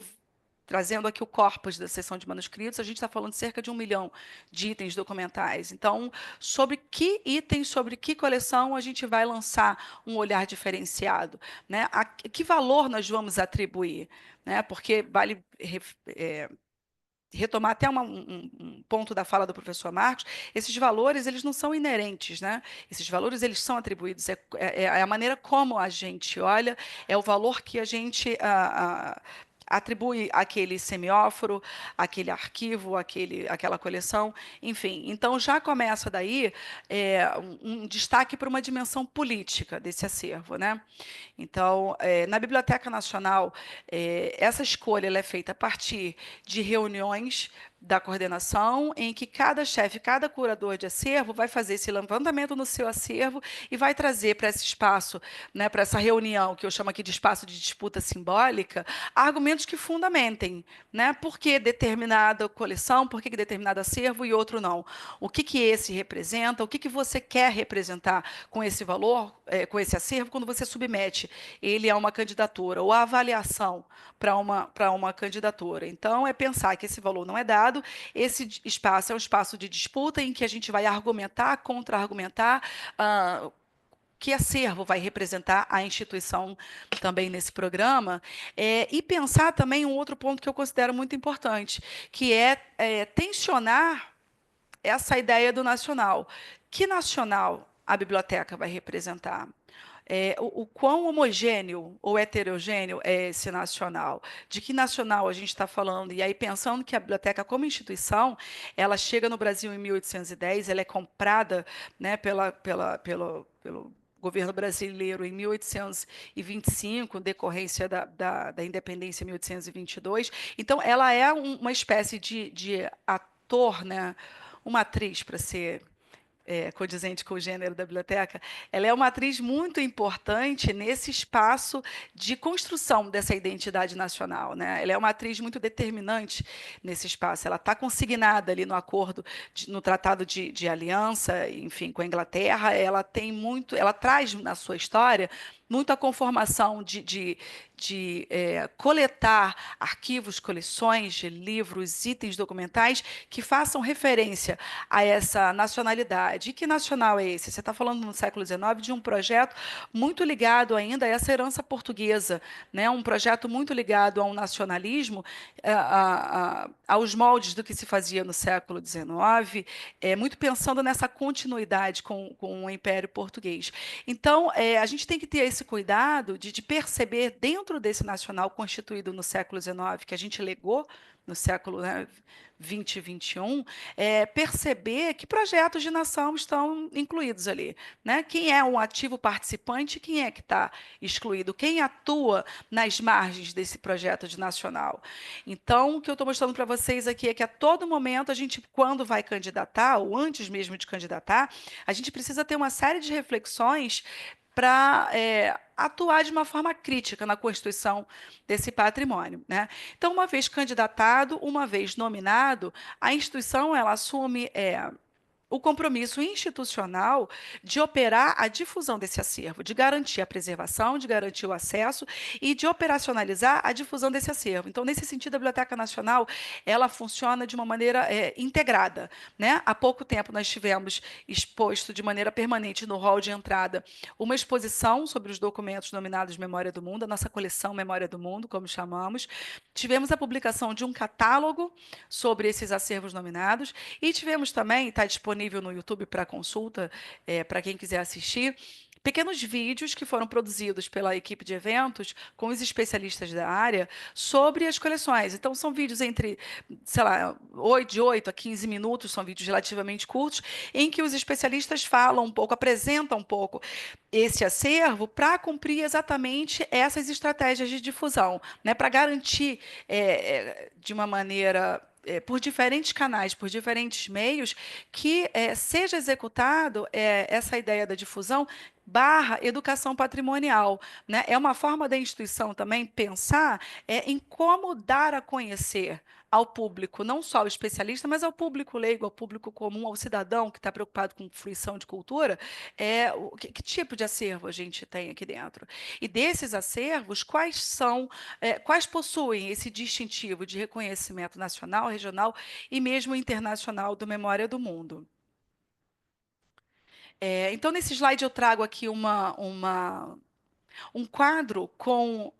trazendo aqui o corpus da seção de manuscritos, a gente está falando de cerca de 1 milhão de itens documentais. Então, sobre que itens, sobre que coleção a gente vai lançar um olhar diferenciado? Né? Que valor nós vamos atribuir? Né? Porque vale retomar até um ponto da fala do professor Marcos, esses valores eles não são inerentes, né? Esses valores eles são atribuídos, é a maneira como a gente olha, é o valor que a gente atribui àquele semióforo, àquele arquivo, aquela coleção, enfim. Então, já começa daí um destaque para uma dimensão política desse acervo, né? Então, na Biblioteca Nacional, essa escolha ela é feita a partir de reuniões da coordenação, em que cada chefe, cada curador de acervo vai fazer esse levantamento no seu acervo e vai trazer para esse espaço, né, para essa reunião, que eu chamo aqui de espaço de disputa simbólica, argumentos que fundamentem, né, por que determinada coleção, por que determinado acervo e outro não. O que esse representa, o que você quer representar com esse valor, com esse acervo, quando você submete ele a uma candidatura, ou a avaliação para uma candidatura. Então, é pensar que esse valor não é dado, esse espaço é um espaço de disputa em que a gente vai argumentar, contra-argumentar, que acervo vai representar a instituição também nesse programa, e pensar também um outro ponto que eu considero muito importante, que é tensionar essa ideia do nacional. Que nacional a biblioteca vai representar? O quão homogêneo ou heterogêneo é esse nacional? De que nacional a gente está falando? E aí, pensando que a biblioteca, como instituição, ela chega no Brasil em 1810, ela é comprada, né, pelo governo brasileiro em 1825, decorrência da independência em 1822. Então, ela é uma espécie de ator, né, uma atriz, para ser condizente com o gênero da biblioteca, ela é uma atriz muito importante nesse espaço de construção dessa identidade nacional, né? Ela é uma atriz muito determinante nesse espaço. Ela está consignada ali no acordo, no Tratado de Aliança, enfim, com a Inglaterra. Ela traz na sua história muita conformação de coletar arquivos, coleções de livros, itens documentais que façam referência a essa nacionalidade. E que nacional é esse? Você está falando no século XIX de um projeto muito ligado ainda a essa herança portuguesa, né? Um projeto muito ligado a um nacionalismo, aos moldes do que se fazia no século XIX, muito pensando nessa continuidade com o Império Português. Então, a gente tem que ter esse cuidado de perceber dentro desse nacional constituído no século XIX, que a gente legou no século, né, 20 e 21, perceber que projetos de nação estão incluídos ali. Né? Quem é um ativo participante, quem é que está excluído, quem atua nas margens desse projeto de nacional. Então, o que eu estou mostrando para vocês aqui é que a todo momento a gente, quando vai candidatar, ou antes mesmo de candidatar, a gente precisa ter uma série de reflexões para atuar de uma forma crítica na constituição desse patrimônio. Né? Então, uma vez candidatado, uma vez nominado, a instituição ela assume o compromisso institucional de operar a difusão desse acervo, de garantir a preservação, de garantir o acesso e de operacionalizar a difusão desse acervo. Então, nesse sentido, a Biblioteca Nacional ela funciona de uma maneira integrada. Né? Há pouco tempo, nós tivemos exposto de maneira permanente no hall de entrada uma exposição sobre os documentos nominados Memória do Mundo, a nossa coleção Memória do Mundo, como chamamos. Tivemos a publicação de um catálogo sobre esses acervos nominados e tivemos também, está disponível no YouTube para consulta, para quem quiser assistir, pequenos vídeos que foram produzidos pela equipe de eventos com os especialistas da área sobre as coleções. Então, são vídeos entre, sei lá, de 8 a 15 minutos, são vídeos relativamente curtos, em que os especialistas falam um pouco, apresentam um pouco esse acervo para cumprir exatamente essas estratégias de difusão, né, para garantir de uma maneira por diferentes canais, por diferentes meios, que seja executado essa ideia da difusão barra educação patrimonial, né? É uma forma da instituição também pensar em como dar a conhecer ao público, não só ao especialista, mas ao público leigo, ao público comum, ao cidadão que está preocupado com fruição de cultura, que tipo de acervo a gente tem aqui dentro. E desses acervos, quais possuem esse distintivo de reconhecimento nacional, regional e mesmo internacional do Memória do Mundo. Então, nesse slide eu trago aqui um quadro com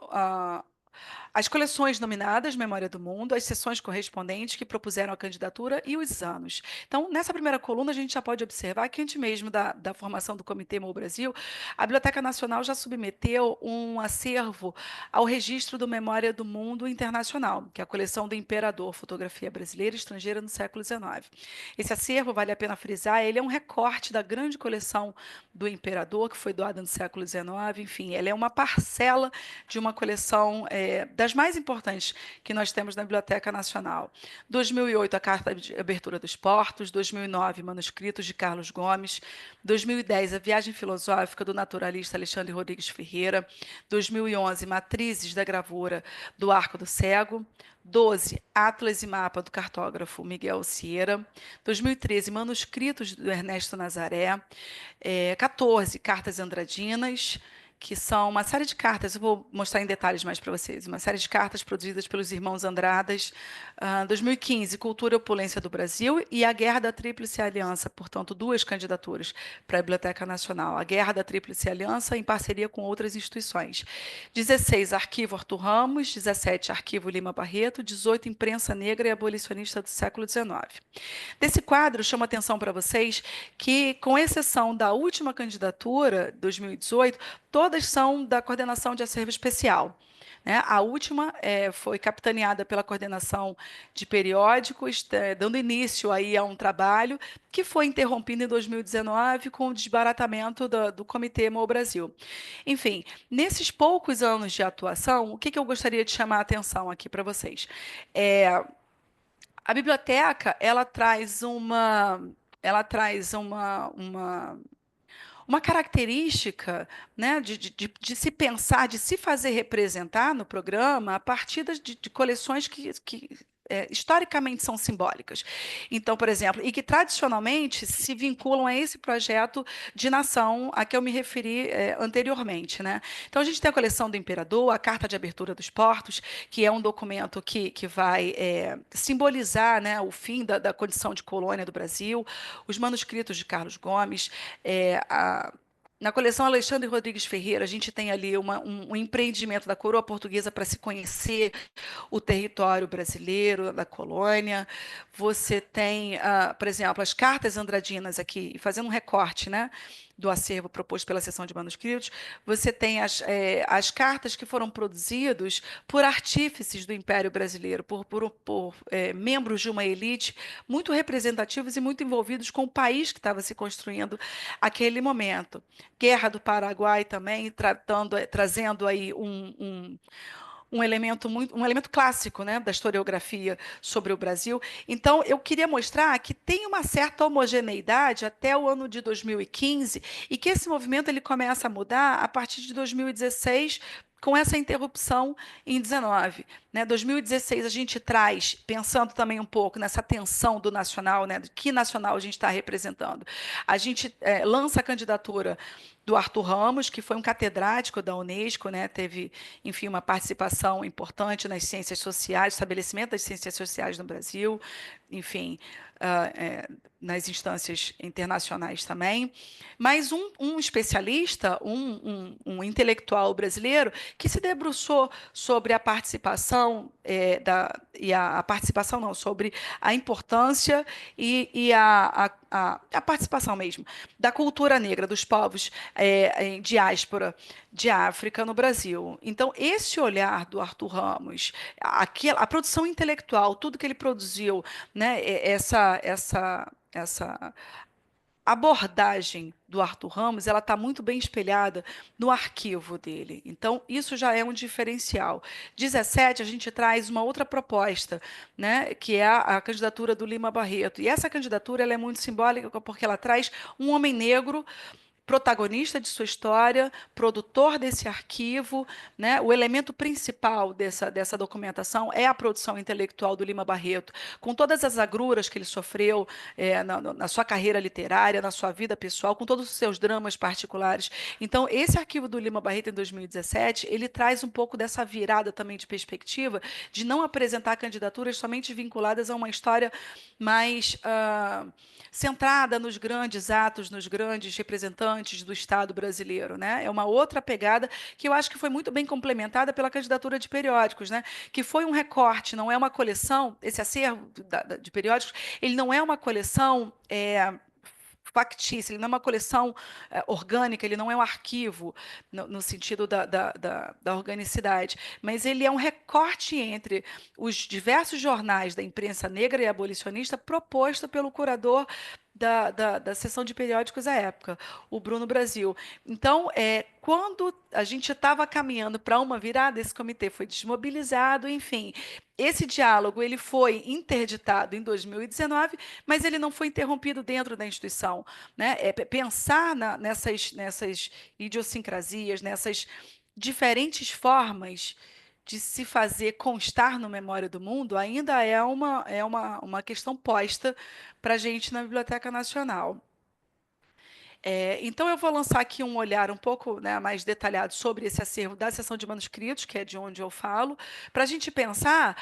as coleções nominadas Memória do Mundo, as sessões correspondentes que propuseram a candidatura e os anos. Então, nessa primeira coluna, a gente já pode observar que, antes mesmo da formação do Comitê MOU Brasil, a Biblioteca Nacional já submeteu um acervo ao registro do Memória do Mundo Internacional, que é a coleção do Imperador, Fotografia Brasileira e Estrangeira no século XIX. Esse acervo, vale a pena frisar, ele é um recorte da grande coleção do Imperador, que foi doada no século XIX, enfim, ele é uma parcela de uma coleção das mais importantes que nós temos na Biblioteca Nacional. 2008, a Carta de Abertura dos Portos, 2009, Manuscritos de Carlos Gomes, 2010, a Viagem Filosófica do naturalista Alexandre Rodrigues Ferreira, 2011, Matrizes da Gravura do Arco do Cego, 12, Atlas e Mapa do cartógrafo Miguel Sierra, 2013, Manuscritos do Ernesto Nazaré, 14, Cartas Andradinas, que são uma série de cartas, eu vou mostrar em detalhes mais para vocês, uma série de cartas produzidas pelos irmãos Andradas, 2015, Cultura e Opulência do Brasil, e a Guerra da Tríplice Aliança, portanto, 2 candidaturas para a Biblioteca Nacional, a Guerra da Tríplice Aliança em parceria com outras instituições. 16, Arquivo Arthur Ramos, 17, Arquivo Lima Barreto, 18, Imprensa Negra e Abolicionista do século XIX. Desse quadro, chamo a atenção para vocês que, com exceção da última candidatura, 2018, todas são da Coordenação de Acervo Especial. Né? A última foi capitaneada pela Coordenação de Periódicos, dando início aí a um trabalho que foi interrompido em 2019 com o desbaratamento do Comitê MOU Brasil. Enfim, nesses poucos anos de atuação, o que eu gostaria de chamar a atenção aqui para vocês? A biblioteca, ela traz uma característica, né, de se pensar, de se fazer representar no programa a partir de coleções que historicamente são simbólicas. Então, por exemplo, e que tradicionalmente se vinculam a esse projeto de nação a que eu me referi anteriormente. Né? Então, a gente tem a coleção do Imperador, a Carta de Abertura dos Portos, que é um documento que vai simbolizar, né, o fim da condição de colônia do Brasil, os manuscritos de Carlos Gomes, na coleção Alexandre Rodrigues Ferreira, a gente tem ali um empreendimento da coroa portuguesa para se conhecer o território brasileiro, da colônia. Você tem, por exemplo, as cartas andradinas aqui, fazendo um recorte, né, do acervo proposto pela seção de manuscritos. Você tem as cartas que foram produzidas por artífices do Império Brasileiro, por membros de uma elite muito representativos e muito envolvidos com o país que estava se construindo naquele momento. Guerra do Paraguai também, trazendo aí um elemento clássico, né, da historiografia sobre o Brasil. Então, eu queria mostrar que tem uma certa homogeneidade até o ano de 2015 e que esse movimento ele começa a mudar a partir de 2016, com essa interrupção em 19. Né? 2016 a gente traz, pensando também um pouco nessa tensão do nacional, né? De que nacional a gente está representando. A gente lança a candidatura do Arthur Ramos, que foi um catedrático da Unesco, né? Teve, enfim, uma participação importante nas ciências sociais, estabelecimento das ciências sociais no Brasil, enfim, nas instâncias internacionais também, mas um especialista, um intelectual brasileiro que se debruçou sobre a participação sobre a importância e a participação mesmo da cultura negra dos povos em diáspora de África no Brasil. Então, esse olhar do Arthur Ramos, a produção intelectual, tudo que ele produziu, né, essa abordagem do Arthur Ramos, ela está muito bem espelhada no arquivo dele. Então, isso já é um diferencial. 17, a gente traz uma outra proposta, né, que é a candidatura do Lima Barreto. E essa candidatura ela é muito simbólica porque ela traz um homem negro protagonista de sua história, produtor desse arquivo, né? O elemento principal dessa documentação é a produção intelectual do Lima Barreto, com todas as agruras que ele sofreu na sua carreira literária, na sua vida pessoal, com todos os seus dramas particulares. Então, esse arquivo do Lima Barreto em 2017, ele traz um pouco dessa virada também de perspectiva, de não apresentar candidaturas somente vinculadas a uma história mais centrada nos grandes atos, nos grandes representantes do Estado brasileiro, né? É uma outra pegada que eu acho que foi muito bem complementada pela candidatura de periódicos, né? Que foi um recorte, não é uma coleção. Esse acervo de periódicos, ele não é uma coleção factícia, ele não é uma coleção orgânica, ele não é um arquivo no sentido da organicidade, mas ele é um recorte entre os diversos jornais da imprensa negra e abolicionista proposto pelo curador da seção de periódicos à época, o Bruno Brasil. Então, quando a gente estava caminhando para uma virada, esse comitê foi desmobilizado, enfim. Esse diálogo ele foi interditado em 2019, mas ele não foi interrompido dentro da instituição, né? Pensar nessas idiosincrasias, nessas diferentes formas de se fazer constar no Memória do Mundo ainda é uma questão posta para a gente na Biblioteca Nacional. Então, eu vou lançar aqui um olhar um pouco, né, mais detalhado sobre esse acervo da seção de manuscritos, que é de onde eu falo, para a gente pensar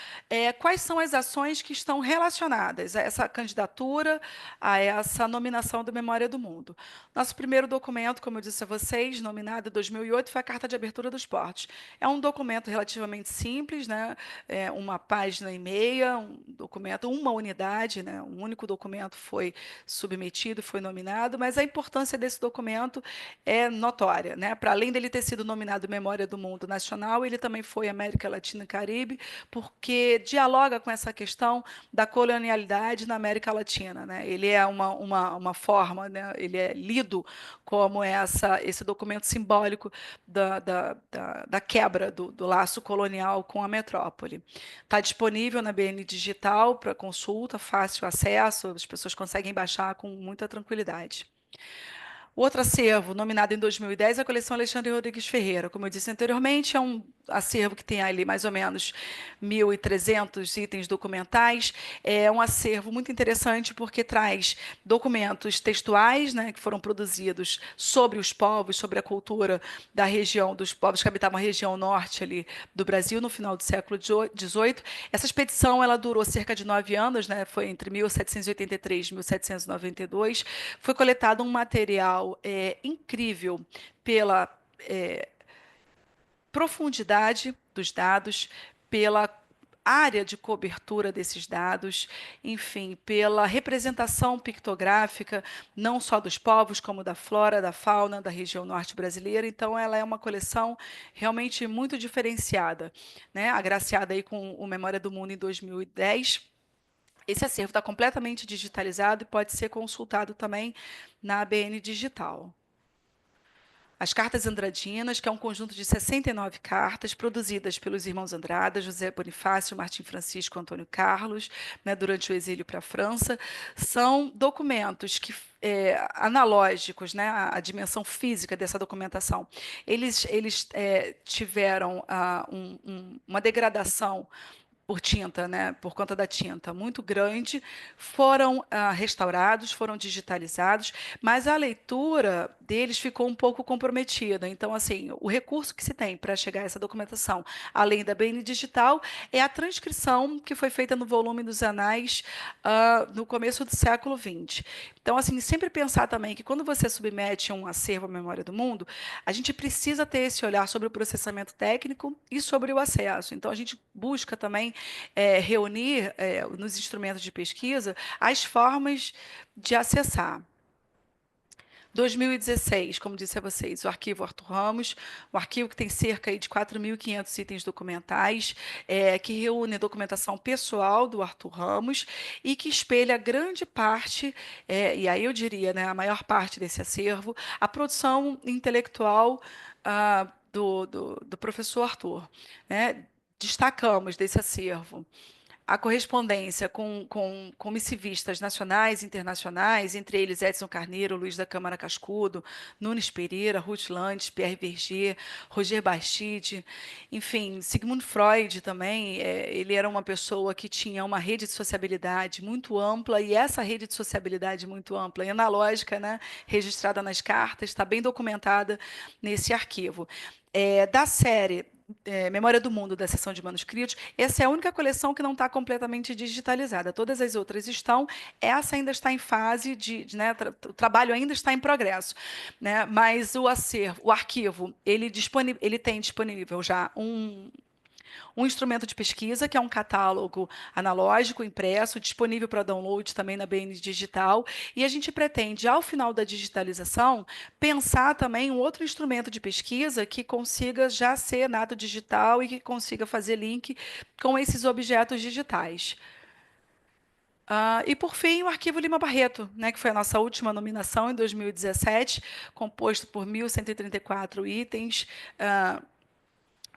quais são as ações que estão relacionadas a essa candidatura, a essa nominação do Memória do Mundo. Nosso primeiro documento, como eu disse a vocês, nominado em 2008, foi a Carta de Abertura dos Portos. É um documento relativamente simples, né, uma página e meia, um documento, uma unidade, né, um único documento foi submetido, foi nominado, mas a importância desse documento é notória, né? Para além dele ter sido nominado Memória do Mundo Nacional, ele também foi América Latina e Caribe, porque dialoga com essa questão da colonialidade na América Latina, né? Ele é uma forma, né? Ele é lido como esse documento simbólico da quebra do laço colonial com a metrópole. Está disponível na BN Digital para consulta, fácil acesso, as pessoas conseguem baixar com muita tranquilidade. O outro acervo, nominado em 2010, é a coleção Alexandre Rodrigues Ferreira. Como eu disse anteriormente, é um acervo que tem ali mais ou menos 1.300 itens documentais. É um acervo muito interessante porque traz documentos textuais, né, que foram produzidos sobre os povos, sobre a cultura da região, dos povos que habitavam a região norte ali do Brasil no final do século XVIII. Essa expedição ela durou cerca de 9 anos, né, foi entre 1783 e 1792. Foi coletado um material incrível pela profundidade dos dados, pela área de cobertura desses dados, enfim, pela representação pictográfica, não só dos povos, como da flora, da fauna, da região norte brasileira. Então, ela é uma coleção realmente muito diferenciada, né? Agraciada aí com o Memória do Mundo em 2010. Esse acervo está completamente digitalizado e pode ser consultado também na ABN Digital. As Cartas Andradinas, que é um conjunto de 69 cartas produzidas pelos irmãos Andrada, José Bonifácio, Martim Francisco, Antônio Carlos, né, durante o exílio para a França, são documentos que analógicos, né, a dimensão física dessa documentação. Eles tiveram uma degradação por tinta, né, por conta da tinta, muito grande, foram restaurados, foram digitalizados, mas a leitura deles ficou um pouco comprometida. Então, assim, o recurso que se tem para chegar a essa documentação, além da BN Digital, é a transcrição que foi feita no volume dos Anais no começo do século XX. Então, assim, sempre pensar também que quando você submete um acervo à Memória do Mundo, a gente precisa ter esse olhar sobre o processamento técnico e sobre o acesso. Então, a gente busca também reunir nos instrumentos de pesquisa as formas de acessar. 2016, como disse a vocês, o arquivo Arthur Ramos, um arquivo que tem cerca aí de 4.500 itens documentais, que reúne a documentação pessoal do Arthur Ramos e que espelha grande parte, e aí eu diria, né, a maior parte desse acervo, a produção intelectual do professor Arthur, né? Destacamos desse acervo a correspondência com comissivistas nacionais e internacionais, entre eles Edson Carneiro, Luiz da Câmara Cascudo, Nunes Pereira, Ruth Landes, Pierre Verger, Roger Bastide, enfim, Sigmund Freud também, ele era uma pessoa que tinha uma rede de sociabilidade muito ampla, e essa rede de sociabilidade muito ampla e analógica, né, registrada nas cartas, está bem documentada nesse arquivo. Da série Memória do Mundo, da seção de manuscritos, essa é a única coleção que não está completamente digitalizada. Todas as outras estão, essa ainda está em fase né, o trabalho ainda está em progresso, né, mas o acervo, o arquivo, ele tem disponível já um instrumento de pesquisa, que é um catálogo analógico, impresso, disponível para download também na BN Digital, e a gente pretende, ao final da digitalização, pensar também um outro instrumento de pesquisa que consiga já ser nato digital e que consiga fazer link com esses objetos digitais. E, por fim, o Arquivo Lima Barreto, né, que foi a nossa última nominação em 2017, composto por 1.134 itens,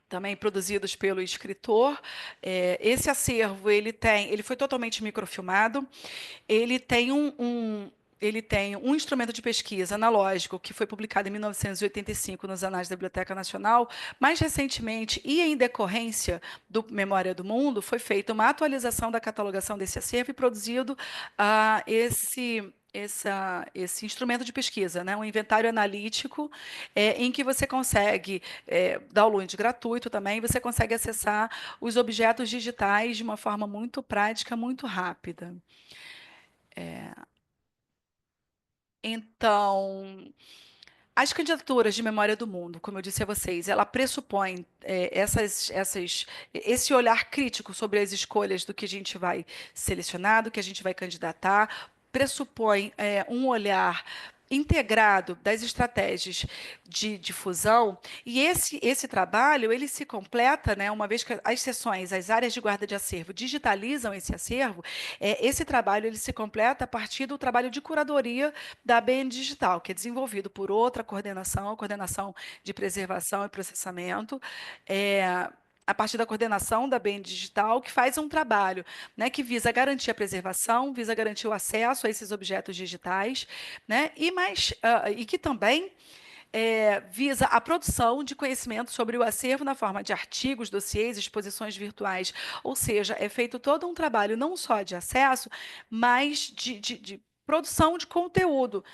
também produzidos pelo escritor. Esse acervo ele foi totalmente microfilmado. Ele tem um instrumento de pesquisa analógico que foi publicado em 1985 nos Anais da Biblioteca Nacional. Mais recentemente, e em decorrência do Memória do Mundo, foi feita uma atualização da catalogação desse acervo e produzido esse instrumento de pesquisa, né? Um inventário analítico em que você consegue, download gratuito também, você consegue acessar os objetos digitais de uma forma muito prática, muito rápida. Então, as candidaturas de Memória do Mundo, como eu disse a vocês, ela pressupõe esse olhar crítico sobre as escolhas do que a gente vai selecionar, do que a gente vai candidatar, pressupõe um olhar integrado das estratégias de difusão, e esse trabalho ele se completa, né, uma vez que as seções, as áreas de guarda de acervo digitalizam esse acervo, esse trabalho ele se completa a partir do trabalho de curadoria da ABN Digital, que é desenvolvido por outra coordenação, a coordenação de preservação e processamento, a partir da coordenação da ABN Digital, que faz um trabalho, né, que visa garantir a preservação, visa garantir o acesso a esses objetos digitais, né, e que também visa a produção de conhecimento sobre o acervo na forma de artigos, dossiês, exposições virtuais, ou seja, é feito todo um trabalho não só de acesso, mas de produção de conteúdo,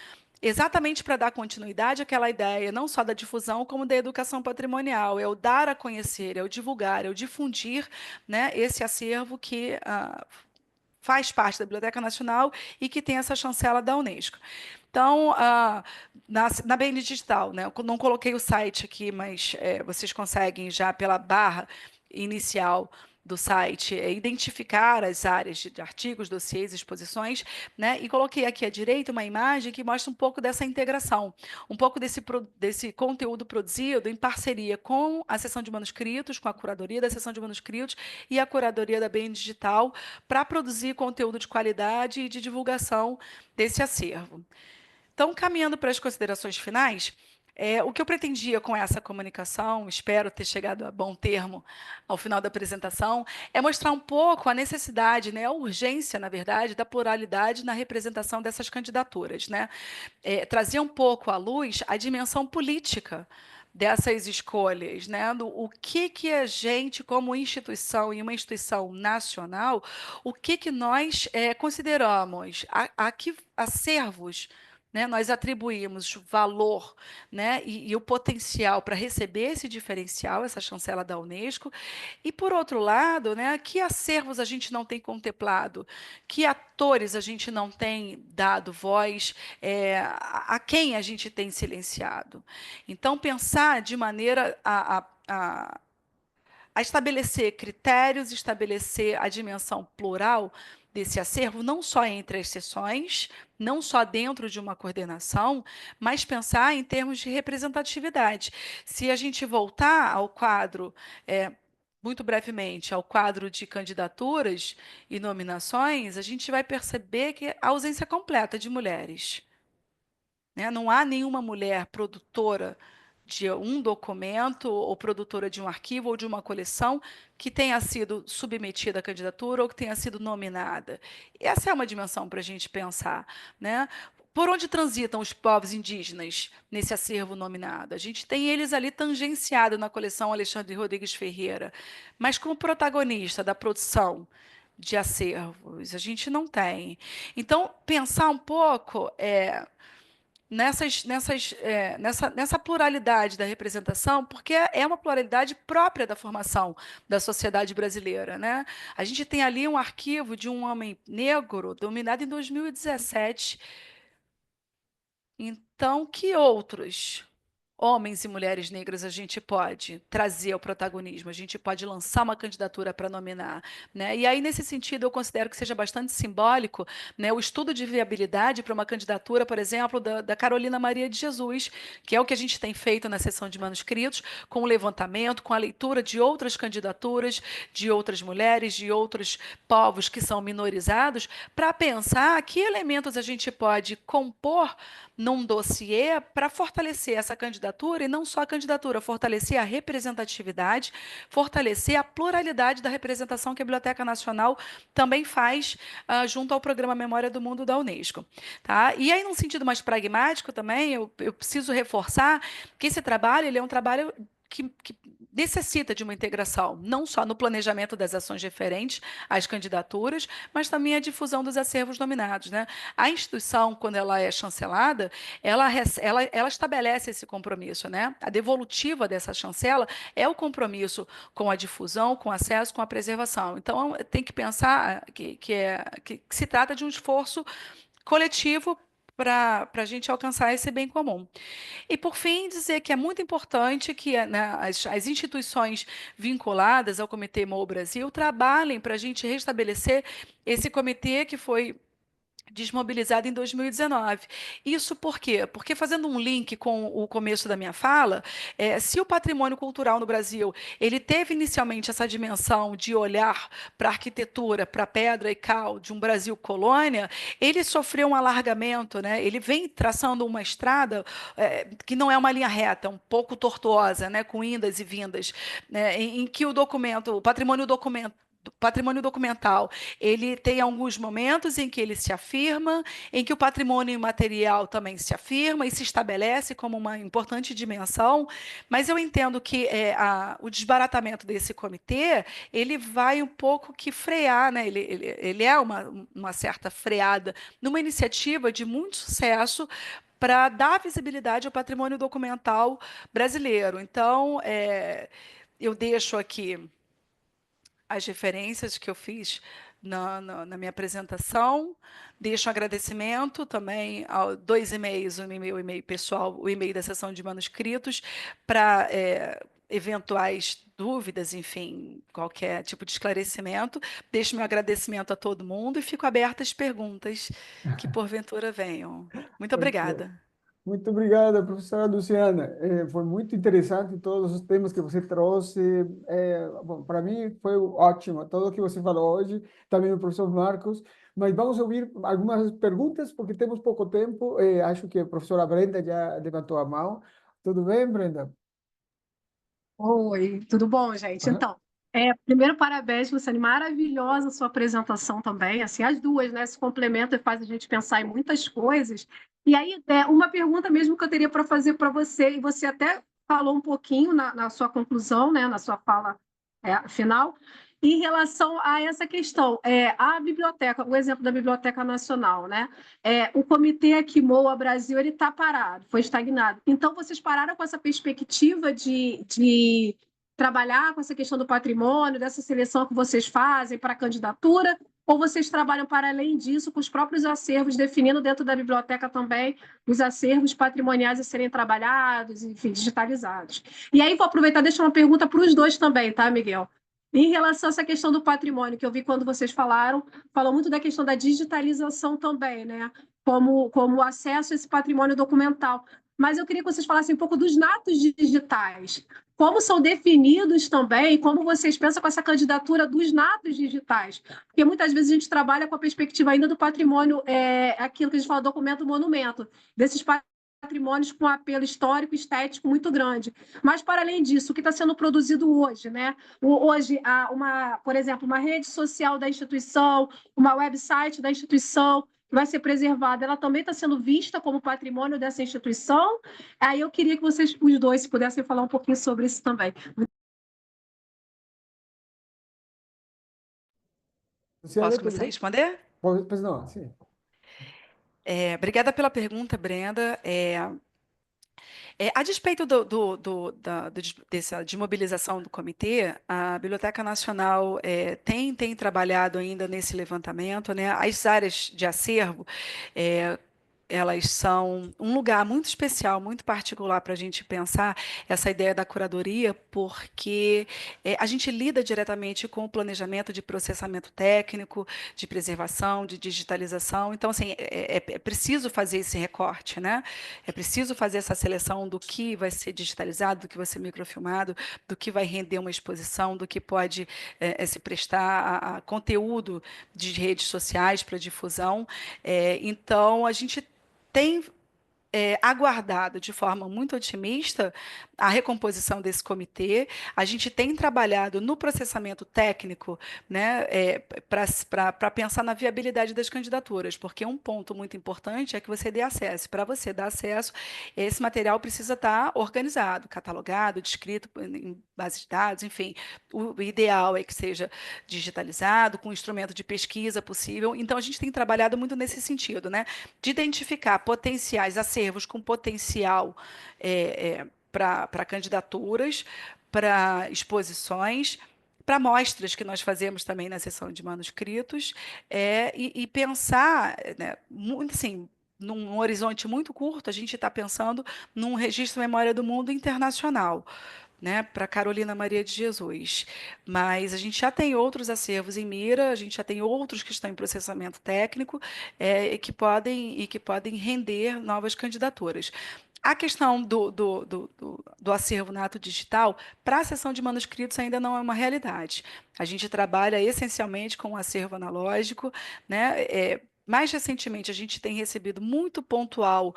exatamente para dar continuidade àquela ideia, não só da difusão, como da educação patrimonial, é o dar a conhecer, é o divulgar, é o difundir, né, esse acervo que faz parte da Biblioteca Nacional e que tem essa chancela da Unesco. Então, na BN Digital, né, eu não coloquei o site aqui, mas vocês conseguem já pela barra inicial do site identificar as áreas de artigos, dossiês, exposições, né, e coloquei aqui à direita uma imagem que mostra um pouco dessa integração, um pouco desse conteúdo produzido em parceria com a seção de manuscritos, com a curadoria da seção de manuscritos e a curadoria da BN Digital, para produzir conteúdo de qualidade e de divulgação desse acervo. Então, caminhando para as considerações finais, o que eu pretendia com essa comunicação, espero ter chegado a bom termo ao final da apresentação, é mostrar um pouco a necessidade, né, a urgência, na verdade, da pluralidade na representação dessas candidaturas, né? Trazer um pouco à luz a dimensão política dessas escolhas, né? O que a gente, como instituição e uma instituição nacional, o que nós consideramos, a que acervos, né, nós atribuímos valor, né, e o potencial para receber esse diferencial, essa chancela da Unesco, e, por outro lado, né, que acervos a gente não tem contemplado, que atores a gente não tem dado voz, a quem a gente tem silenciado. Então, pensar de maneira a estabelecer critérios, estabelecer a dimensão plural desse acervo, não só entre as sessões, não só dentro de uma coordenação, mas pensar em termos de representatividade. Se a gente voltar ao quadro, muito brevemente, ao quadro de candidaturas e nominações, a gente vai perceber que a ausência completa de mulheres, né? Não há nenhuma mulher produtora de um documento ou produtora de um arquivo ou de uma coleção que tenha sido submetida à candidatura ou que tenha sido nominada. E essa é uma dimensão para a gente pensar, né? Por onde transitam os povos indígenas nesse acervo nominado? A gente tem eles ali tangenciado na coleção Alexandre Rodrigues Ferreira, mas como protagonista da produção de acervos, a gente não tem. Então, pensar um pouco nessa pluralidade da representação, porque é uma pluralidade própria da formação da sociedade brasileira, né? A gente tem ali um arquivo de um homem negro dominado em 2017. Então, que outros homens e mulheres negras a gente pode trazer ao protagonismo? A gente pode lançar uma candidatura para nominar, né? E aí, nesse sentido, eu considero que seja bastante simbólico, né, o estudo de viabilidade para uma candidatura, por exemplo, da Carolina Maria de Jesus, que é o que a gente tem feito na sessão de manuscritos, com o levantamento, com a leitura de outras candidaturas, de outras mulheres, de outros povos que são minorizados, para pensar que elementos a gente pode compor num dossiê para fortalecer essa candidatura, e não só a candidatura, fortalecer a representatividade, fortalecer a pluralidade da representação que a Biblioteca Nacional também faz junto ao Programa Memória do Mundo da Unesco. Tá? E aí, num sentido mais pragmático também, eu preciso reforçar que esse trabalho ele é um trabalho que necessita de uma integração, não só no planejamento das ações referentes às candidaturas, mas também a difusão dos acervos nominados, né? A instituição, quando ela é chancelada, ela estabelece esse compromisso, né? A devolutiva dessa chancela é o compromisso com a difusão, com o acesso, com a preservação. Então, tem que pensar que se trata de um esforço coletivo para a gente alcançar esse bem comum. E, por fim, dizer que é muito importante que, né, as instituições vinculadas ao Comitê MOU Brasil trabalhem para a gente restabelecer esse comitê que foi desmobilizado em 2019. Isso por quê? Porque, fazendo um link com o começo da minha fala, se o patrimônio cultural no Brasil ele teve inicialmente essa dimensão de olhar para a arquitetura, para a pedra e cal de um Brasil colônia, ele sofreu um alargamento, né? Ele vem traçando uma estrada que não é uma linha reta, um pouco tortuosa, né? Com indas e vindas, né? Em que o patrimônio documental, ele tem alguns momentos em que ele se afirma, em que o patrimônio imaterial também se afirma e se estabelece como uma importante dimensão, mas eu entendo que o desbaratamento desse comitê, ele vai um pouco que frear, né? Ele é uma certa freada numa iniciativa de muito sucesso para dar visibilidade ao patrimônio documental brasileiro. Então, eu deixo aqui as referências que eu fiz na minha apresentação. Deixo um agradecimento também a 2 e-mails, o meu e-mail pessoal, o e-mail da sessão de manuscritos, para eventuais dúvidas, enfim, qualquer tipo de esclarecimento. Deixo meu agradecimento a todo mundo e fico aberta às perguntas que porventura venham. Muito obrigada. Muito obrigada, professora Luciana. Foi muito interessante todos os temas que você trouxe. Bom, para mim foi ótimo tudo o que você falou hoje, também o professor Marcos. Mas vamos ouvir algumas perguntas, porque temos pouco tempo. Acho que a professora Brenda já levantou a mão. Tudo bem, Brenda? Oi, tudo bom, gente? Então, primeiro, parabéns, Luciane, maravilhosa a sua apresentação também, assim, as duas, né, se complementam e fazem a gente pensar em muitas coisas. E aí, uma pergunta mesmo que eu teria para fazer para você, e você até falou um pouquinho na sua conclusão, né, na sua fala final, em relação a essa questão, a biblioteca, o exemplo da Biblioteca Nacional, né? O comitê aqui, MOA Brasil, ele está parado, foi estagnado. Então, vocês pararam com essa perspectiva de trabalhar com essa questão do patrimônio, dessa seleção que vocês fazem para a candidatura, ou vocês trabalham para além disso com os próprios acervos, definindo dentro da biblioteca também os acervos patrimoniais a serem trabalhados, enfim, digitalizados? E aí, vou aproveitar e deixar uma pergunta para os dois também, tá, Miguel? Em relação a essa questão do patrimônio, que eu vi quando vocês falaram, falou muito da questão da digitalização também, né? Como acesso a esse patrimônio documental. Mas eu queria que vocês falassem um pouco dos natos digitais. Como são definidos também, como vocês pensam com essa candidatura dos natos digitais? Porque muitas vezes a gente trabalha com a perspectiva ainda do patrimônio, aquilo que a gente fala, documento monumento, desses patrimônios com apelo histórico e estético muito grande. Mas, para além disso, o que está sendo produzido hoje, né? Hoje, por exemplo, uma rede social da instituição, uma website da instituição, que vai ser preservada, ela também está sendo vista como patrimônio dessa instituição. Aí eu queria que vocês, os dois, se pudessem falar um pouquinho sobre isso também. Luciana, Posso começar a responder? Pois não, sim. Obrigada pela pergunta, Brenda. A despeito dessa desmobilização do comitê, a Biblioteca Nacional tem trabalhado ainda nesse levantamento, né? As áreas de acervo, elas são um lugar muito especial, muito particular para a gente pensar essa ideia da curadoria, porque a gente lida diretamente com o planejamento de processamento técnico, de preservação, de digitalização. Então, assim, é preciso fazer esse recorte, né? É preciso fazer essa seleção do que vai ser digitalizado, do que vai ser microfilmado, do que vai render uma exposição, do que pode se prestar a conteúdo de redes sociais para difusão. Então, a gente tem aguardado de forma muito otimista a recomposição desse comitê. A gente tem trabalhado no processamento técnico, né, para pensar na viabilidade das candidaturas, porque um ponto muito importante é que você dê acesso. Para você dar acesso, esse material precisa estar organizado, catalogado, descrito em base de dados, enfim. O ideal é que seja digitalizado, com instrumento de pesquisa possível. Então, a gente tem trabalhado muito nesse sentido, né, de identificar potenciais acervos com potencial para candidaturas, para exposições, para mostras que nós fazemos também na seção de manuscritos, e pensar, né, muito assim, num horizonte muito curto, a gente está pensando num registro Memória do Mundo internacional, né, para Carolina Maria de Jesus. Mas a gente já tem outros acervos em mira, a gente já tem outros que estão em processamento técnico, e que podem render novas candidaturas. A questão do acervo nato digital, para a seção de manuscritos, ainda não é uma realidade. A gente trabalha essencialmente com o acervo analógico, né? Mais recentemente, a gente tem recebido muito pontual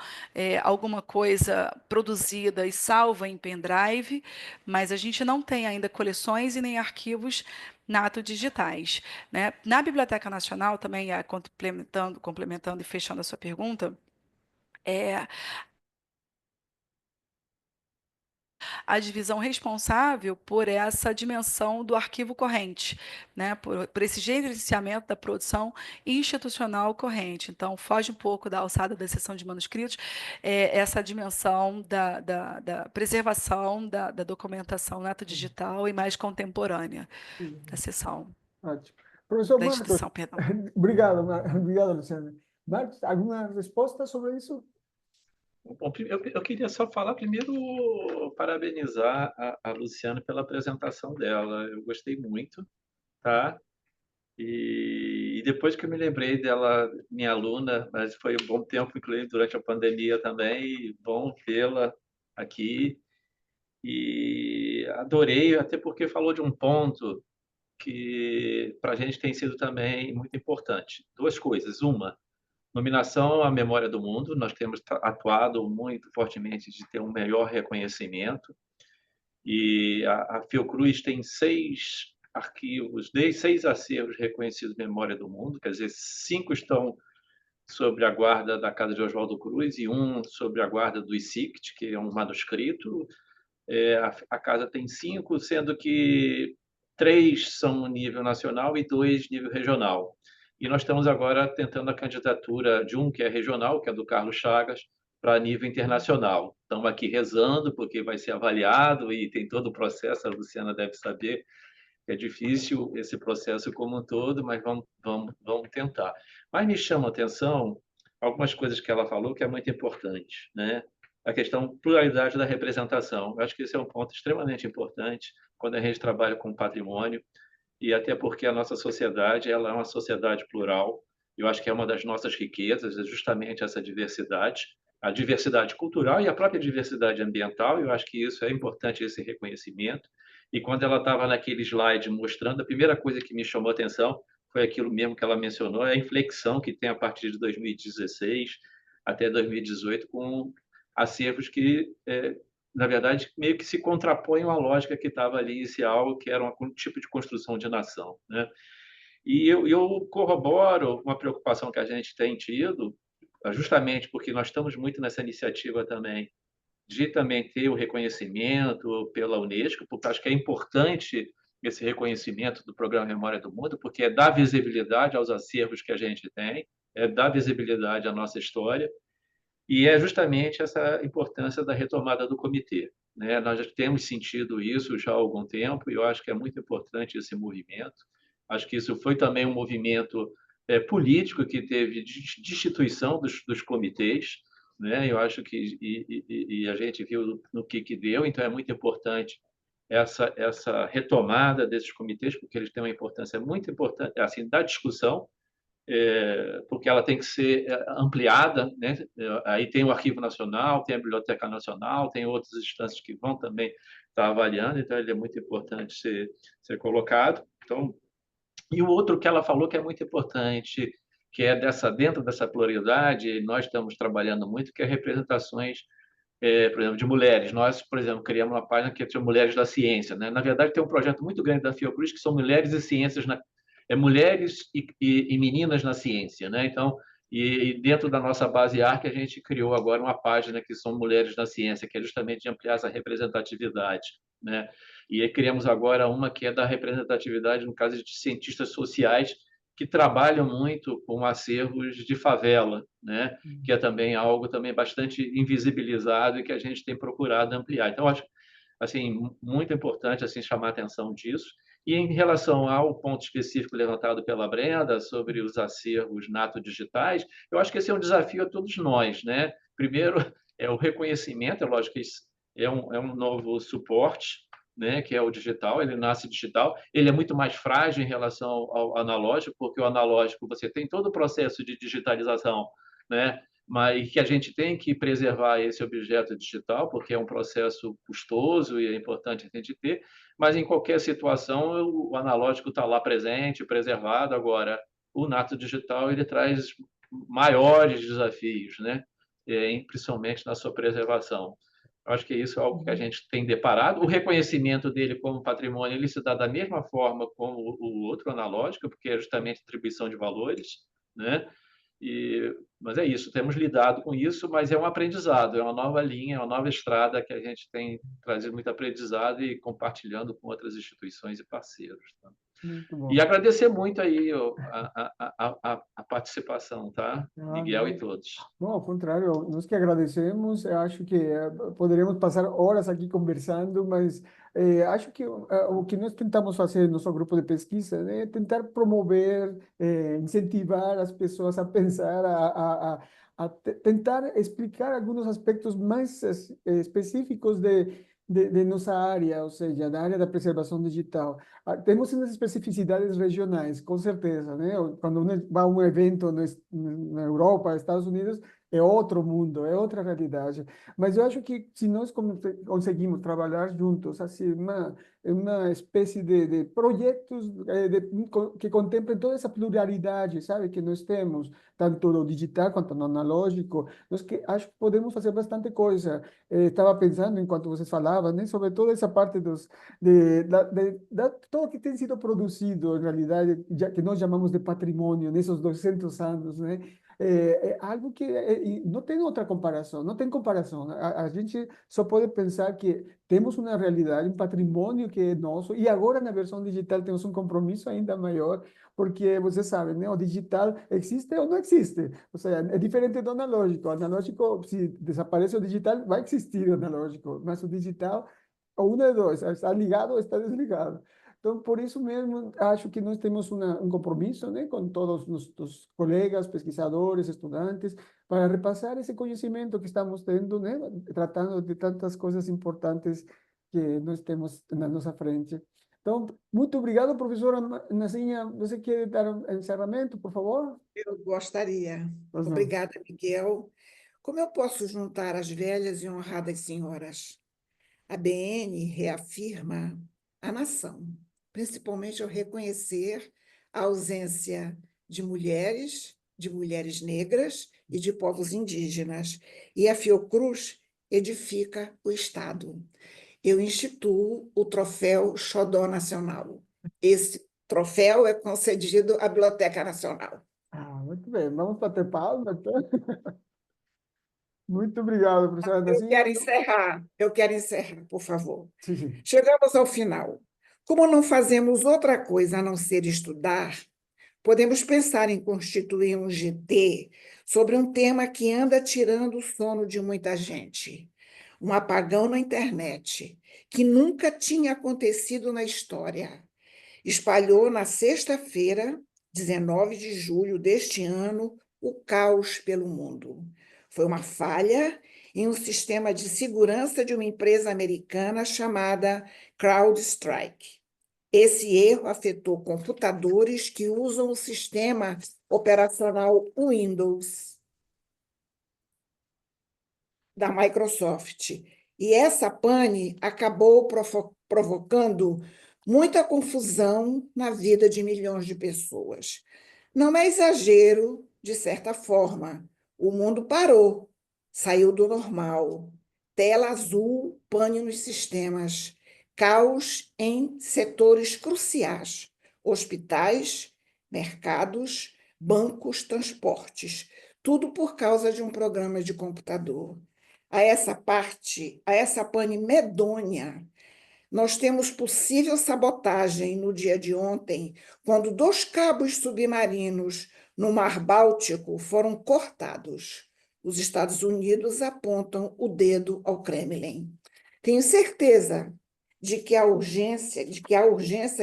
alguma coisa produzida e salva em pendrive, mas a gente não tem ainda coleções e nem arquivos nato digitais, né? Na Biblioteca Nacional, também, complementando e fechando a sua pergunta, a divisão responsável por essa dimensão do arquivo corrente, né? Por esse gerenciamento da produção institucional corrente. Então, foge um pouco da alçada da seção de manuscritos, essa dimensão da preservação da documentação nato digital e mais contemporânea da seção, Ótimo. Professor da Marcos, instituição, perdão. obrigado, obrigado, Luciana. Marcos, alguma resposta sobre isso? Bom, eu queria só falar primeiro, parabenizar a Luciana pela apresentação dela. Eu gostei muito, tá? E depois que eu me lembrei dela, minha aluna, mas foi um bom tempo, inclusive durante a pandemia também, e bom vê-la aqui. E adorei, até porque falou de um ponto que para a gente tem sido também muito importante. Duas coisas. Uma, nominação à Memória do Mundo. Nós temos atuado muito fortemente de ter um melhor reconhecimento. E a Fiocruz tem 6 arquivos, 6 acervos reconhecidos Memória do Mundo, quer dizer, 5 estão sob a guarda da Casa de Oswaldo Cruz e um sob a guarda do ICICT, que é um manuscrito. A casa tem 5, sendo que 3 são nível nacional e 2 nível regional. E nós estamos agora tentando a candidatura de um que é regional, que é do Carlos Chagas, para nível internacional. Estamos aqui rezando, porque vai ser avaliado e tem todo o processo, a Luciana deve saber que é difícil esse processo como um todo, mas vamos tentar. Mas me chama a atenção algumas coisas que ela falou que é muito importante, né? a questão pluralidade da representação. Eu acho que esse é um ponto extremamente importante quando a gente trabalha com patrimônio, e até porque a nossa sociedade ela é uma sociedade plural. Eu acho que é uma das nossas riquezas, é justamente essa diversidade, a diversidade cultural e a própria diversidade ambiental. Eu acho que isso é importante, esse reconhecimento. E quando ela estava naquele slide mostrando, a primeira coisa que me chamou a atenção foi aquilo mesmo que ela mencionou, é a inflexão que tem a partir de 2016 até 2018, com acervos que, na verdade, meio que se contrapõem à lógica que estava ali inicial, que era um tipo de construção de nação, né? E eu corroboro uma preocupação que a gente tem tido, justamente porque nós estamos muito nessa iniciativa também, de também ter o reconhecimento pela Unesco, porque acho que é importante esse reconhecimento do Programa Memória do Mundo, porque é dar visibilidade aos acervos que a gente tem, é dar visibilidade à nossa história, e é justamente essa importância da retomada do comitê, né? Nós já temos sentido isso já há algum tempo, e eu acho que é muito importante esse movimento. Acho que isso foi também um movimento político que teve de instituição dos comitês, né? Eu acho que e a gente viu no que deu, então é muito importante essa retomada desses comitês, porque eles têm uma importância muito importante assim da discussão, porque ela tem que ser ampliada, né? Aí tem o Arquivo Nacional, tem a Biblioteca Nacional, tem outras instâncias que vão também estar avaliando, então ele é muito importante ser colocado. Então, e o outro que ela falou que é muito importante, que é dentro dessa pluralidade, nós estamos trabalhando muito, que é representações, por exemplo, de mulheres. Nós, por exemplo, criamos uma página que é Mulheres da Ciência, né? Na verdade, tem um projeto muito grande da Fiocruz que são Mulheres e Ciências mulheres e meninas na ciência, né? Então, e dentro da nossa base ARC, a gente criou agora uma página que são Mulheres na Ciência, que é justamente de ampliar essa representatividade, né? E aí criamos agora uma que é da representatividade, no caso de cientistas sociais, que trabalham muito com acervos de favela, né? Que é também algo também bastante invisibilizado e que a gente tem procurado ampliar. Então, acho assim muito importante assim chamar a atenção disso. E em relação ao ponto específico levantado pela Brenda sobre os acervos nato-digitais, eu acho que esse é um desafio a todos nós, né? Primeiro, é o reconhecimento, é lógico que é um novo suporte, né, que é o digital, ele nasce digital, ele é muito mais frágil em relação ao analógico, porque o analógico você tem todo o processo de digitalização, né, mas que a gente tem que preservar esse objeto digital, porque é um processo custoso e é importante a gente ter, mas em qualquer situação o analógico está lá presente, preservado. Agora, o nato digital ele traz maiores desafios, né, principalmente na sua preservação. Acho que isso é algo que a gente tem deparado. O reconhecimento dele como patrimônio ele se dá da mesma forma como o outro analógico, porque é justamente atribuição de valores, né? Mas é isso, temos lidado com isso, mas é um aprendizado, é uma nova linha, é uma nova estrada que a gente tem trazido muito aprendizado e compartilhando com outras instituições e parceiros. Tá? Muito bom. E agradecer muito aí a participação, tá? Miguel e Não. todos. Não, ao contrário, nós que agradecemos. Eu acho que poderíamos passar horas aqui conversando, mas acho que o que nós tentamos fazer no nosso grupo de pesquisa é tentar promover, incentivar as pessoas a pensar, tentar explicar alguns aspectos mais específicos de nossa área, ou seja, da área da preservação digital. Temos umas especificidades regionais, com certeza, né? Quando uno vai a um evento na Europa, Estados Unidos, é outro mundo, é outra realidade. Mas eu acho que se nós conseguimos trabalhar juntos, assim, uma espécie de projetos que contemplem toda essa pluralidade, sabe, que nós temos, tanto no digital quanto no analógico, nós que acho que podemos fazer bastante coisa. Estava pensando, enquanto vocês falavam, né, sobre toda essa parte tudo que tem sido produzido, em realidade, que nós chamamos de patrimônio, nesses 200 anos, né? É algo que não tem outra comparação, não tem comparação. A gente só pode pensar que temos uma realidade, um patrimônio que é nosso, e agora na versão digital temos um compromisso ainda maior, porque você sabe, né? O digital existe ou não existe. Ou seja, é diferente do analógico. O analógico, se desaparece o digital, vai existir o analógico, mas o digital, ou um de dois, está ligado ou está desligado. Então, por isso mesmo, acho que nós temos um compromisso, né, com todos os colegas, pesquisadores, estudantes, para repassar esse conhecimento que estamos tendo, né? Tratando de tantas coisas importantes que nós temos na nossa frente. Então, muito obrigado, professora Nazinha. Você quer dar um encerramento, por favor? Eu gostaria. Pois não. Obrigada, Miguel. Como eu posso juntar as velhas e honradas senhoras? A BN reafirma a nação, principalmente ao reconhecer a ausência de mulheres negras e de povos indígenas. E a Fiocruz edifica o Estado. Eu instituo o troféu Xodó Nacional. Esse troféu é concedido à Biblioteca Nacional. Ah, muito bem. Vamos bater palma, então. Muito obrigado, professora Nazinha. Eu quero encerrar, por favor. Sim, sim. Chegamos ao final. Como não fazemos outra coisa a não ser estudar, podemos pensar em constituir um GT sobre um tema que anda tirando o sono de muita gente. Um apagão na internet, que nunca tinha acontecido na história. Espalhou na sexta-feira, 19 de julho deste ano, o caos pelo mundo. Foi uma falha em um sistema de segurança de uma empresa americana chamada CrowdStrike. Esse erro afetou computadores que usam o sistema operacional Windows da Microsoft. E essa pane acabou provocando muita confusão na vida de milhões de pessoas. Não é exagero, de certa forma. O mundo parou, saiu do normal. Tela azul, pane nos sistemas. Caos em setores cruciais: hospitais, mercados, bancos, transportes. Tudo por causa de um programa de computador. A essa pane medonha, nós temos possível sabotagem no dia de ontem, quando 2 cabos submarinos no Mar Báltico foram cortados. Os Estados Unidos apontam o dedo ao Kremlin. Tenho certeza de que a urgência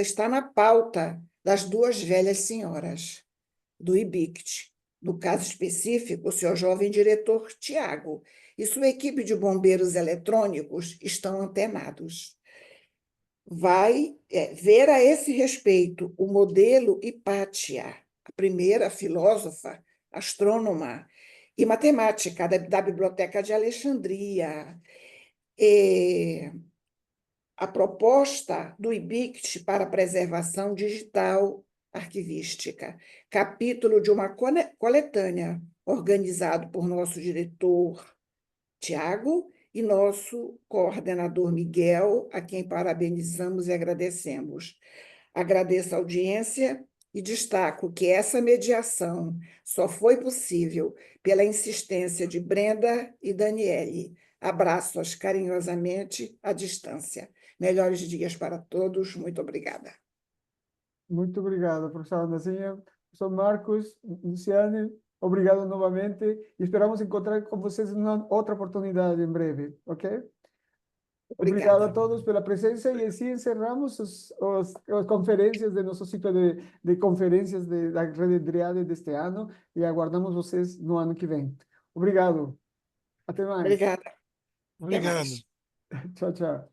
está na pauta das 2 velhas senhoras do IBICT. No caso específico, o seu jovem diretor Tiago e sua equipe de bombeiros eletrônicos estão antenados. Vai ver a esse respeito o modelo Hipátia, a primeira filósofa, astrônoma e matemática da Biblioteca de Alexandria. A proposta do IBICT para a preservação digital arquivística, capítulo de uma coletânea organizado por nosso diretor Tiago e nosso coordenador Miguel, a quem parabenizamos e agradecemos. Agradeço a audiência e destaco que essa mediação só foi possível pela insistência de Brenda e Daniele. Abraço-as carinhosamente à distância. Melhores dias para todos. Muito obrigada. Muito obrigado, professora Nazinha. Professor Marcos, Luciane, obrigado novamente e esperamos encontrar com vocês em uma outra oportunidade em breve, ok? Obrigado a todos pela presença e assim encerramos as conferências de nosso ciclo de conferências da Rede Driade deste ano e aguardamos vocês no ano que vem. Obrigado. Até mais. Obrigada. Obrigado. Tchau, tchau.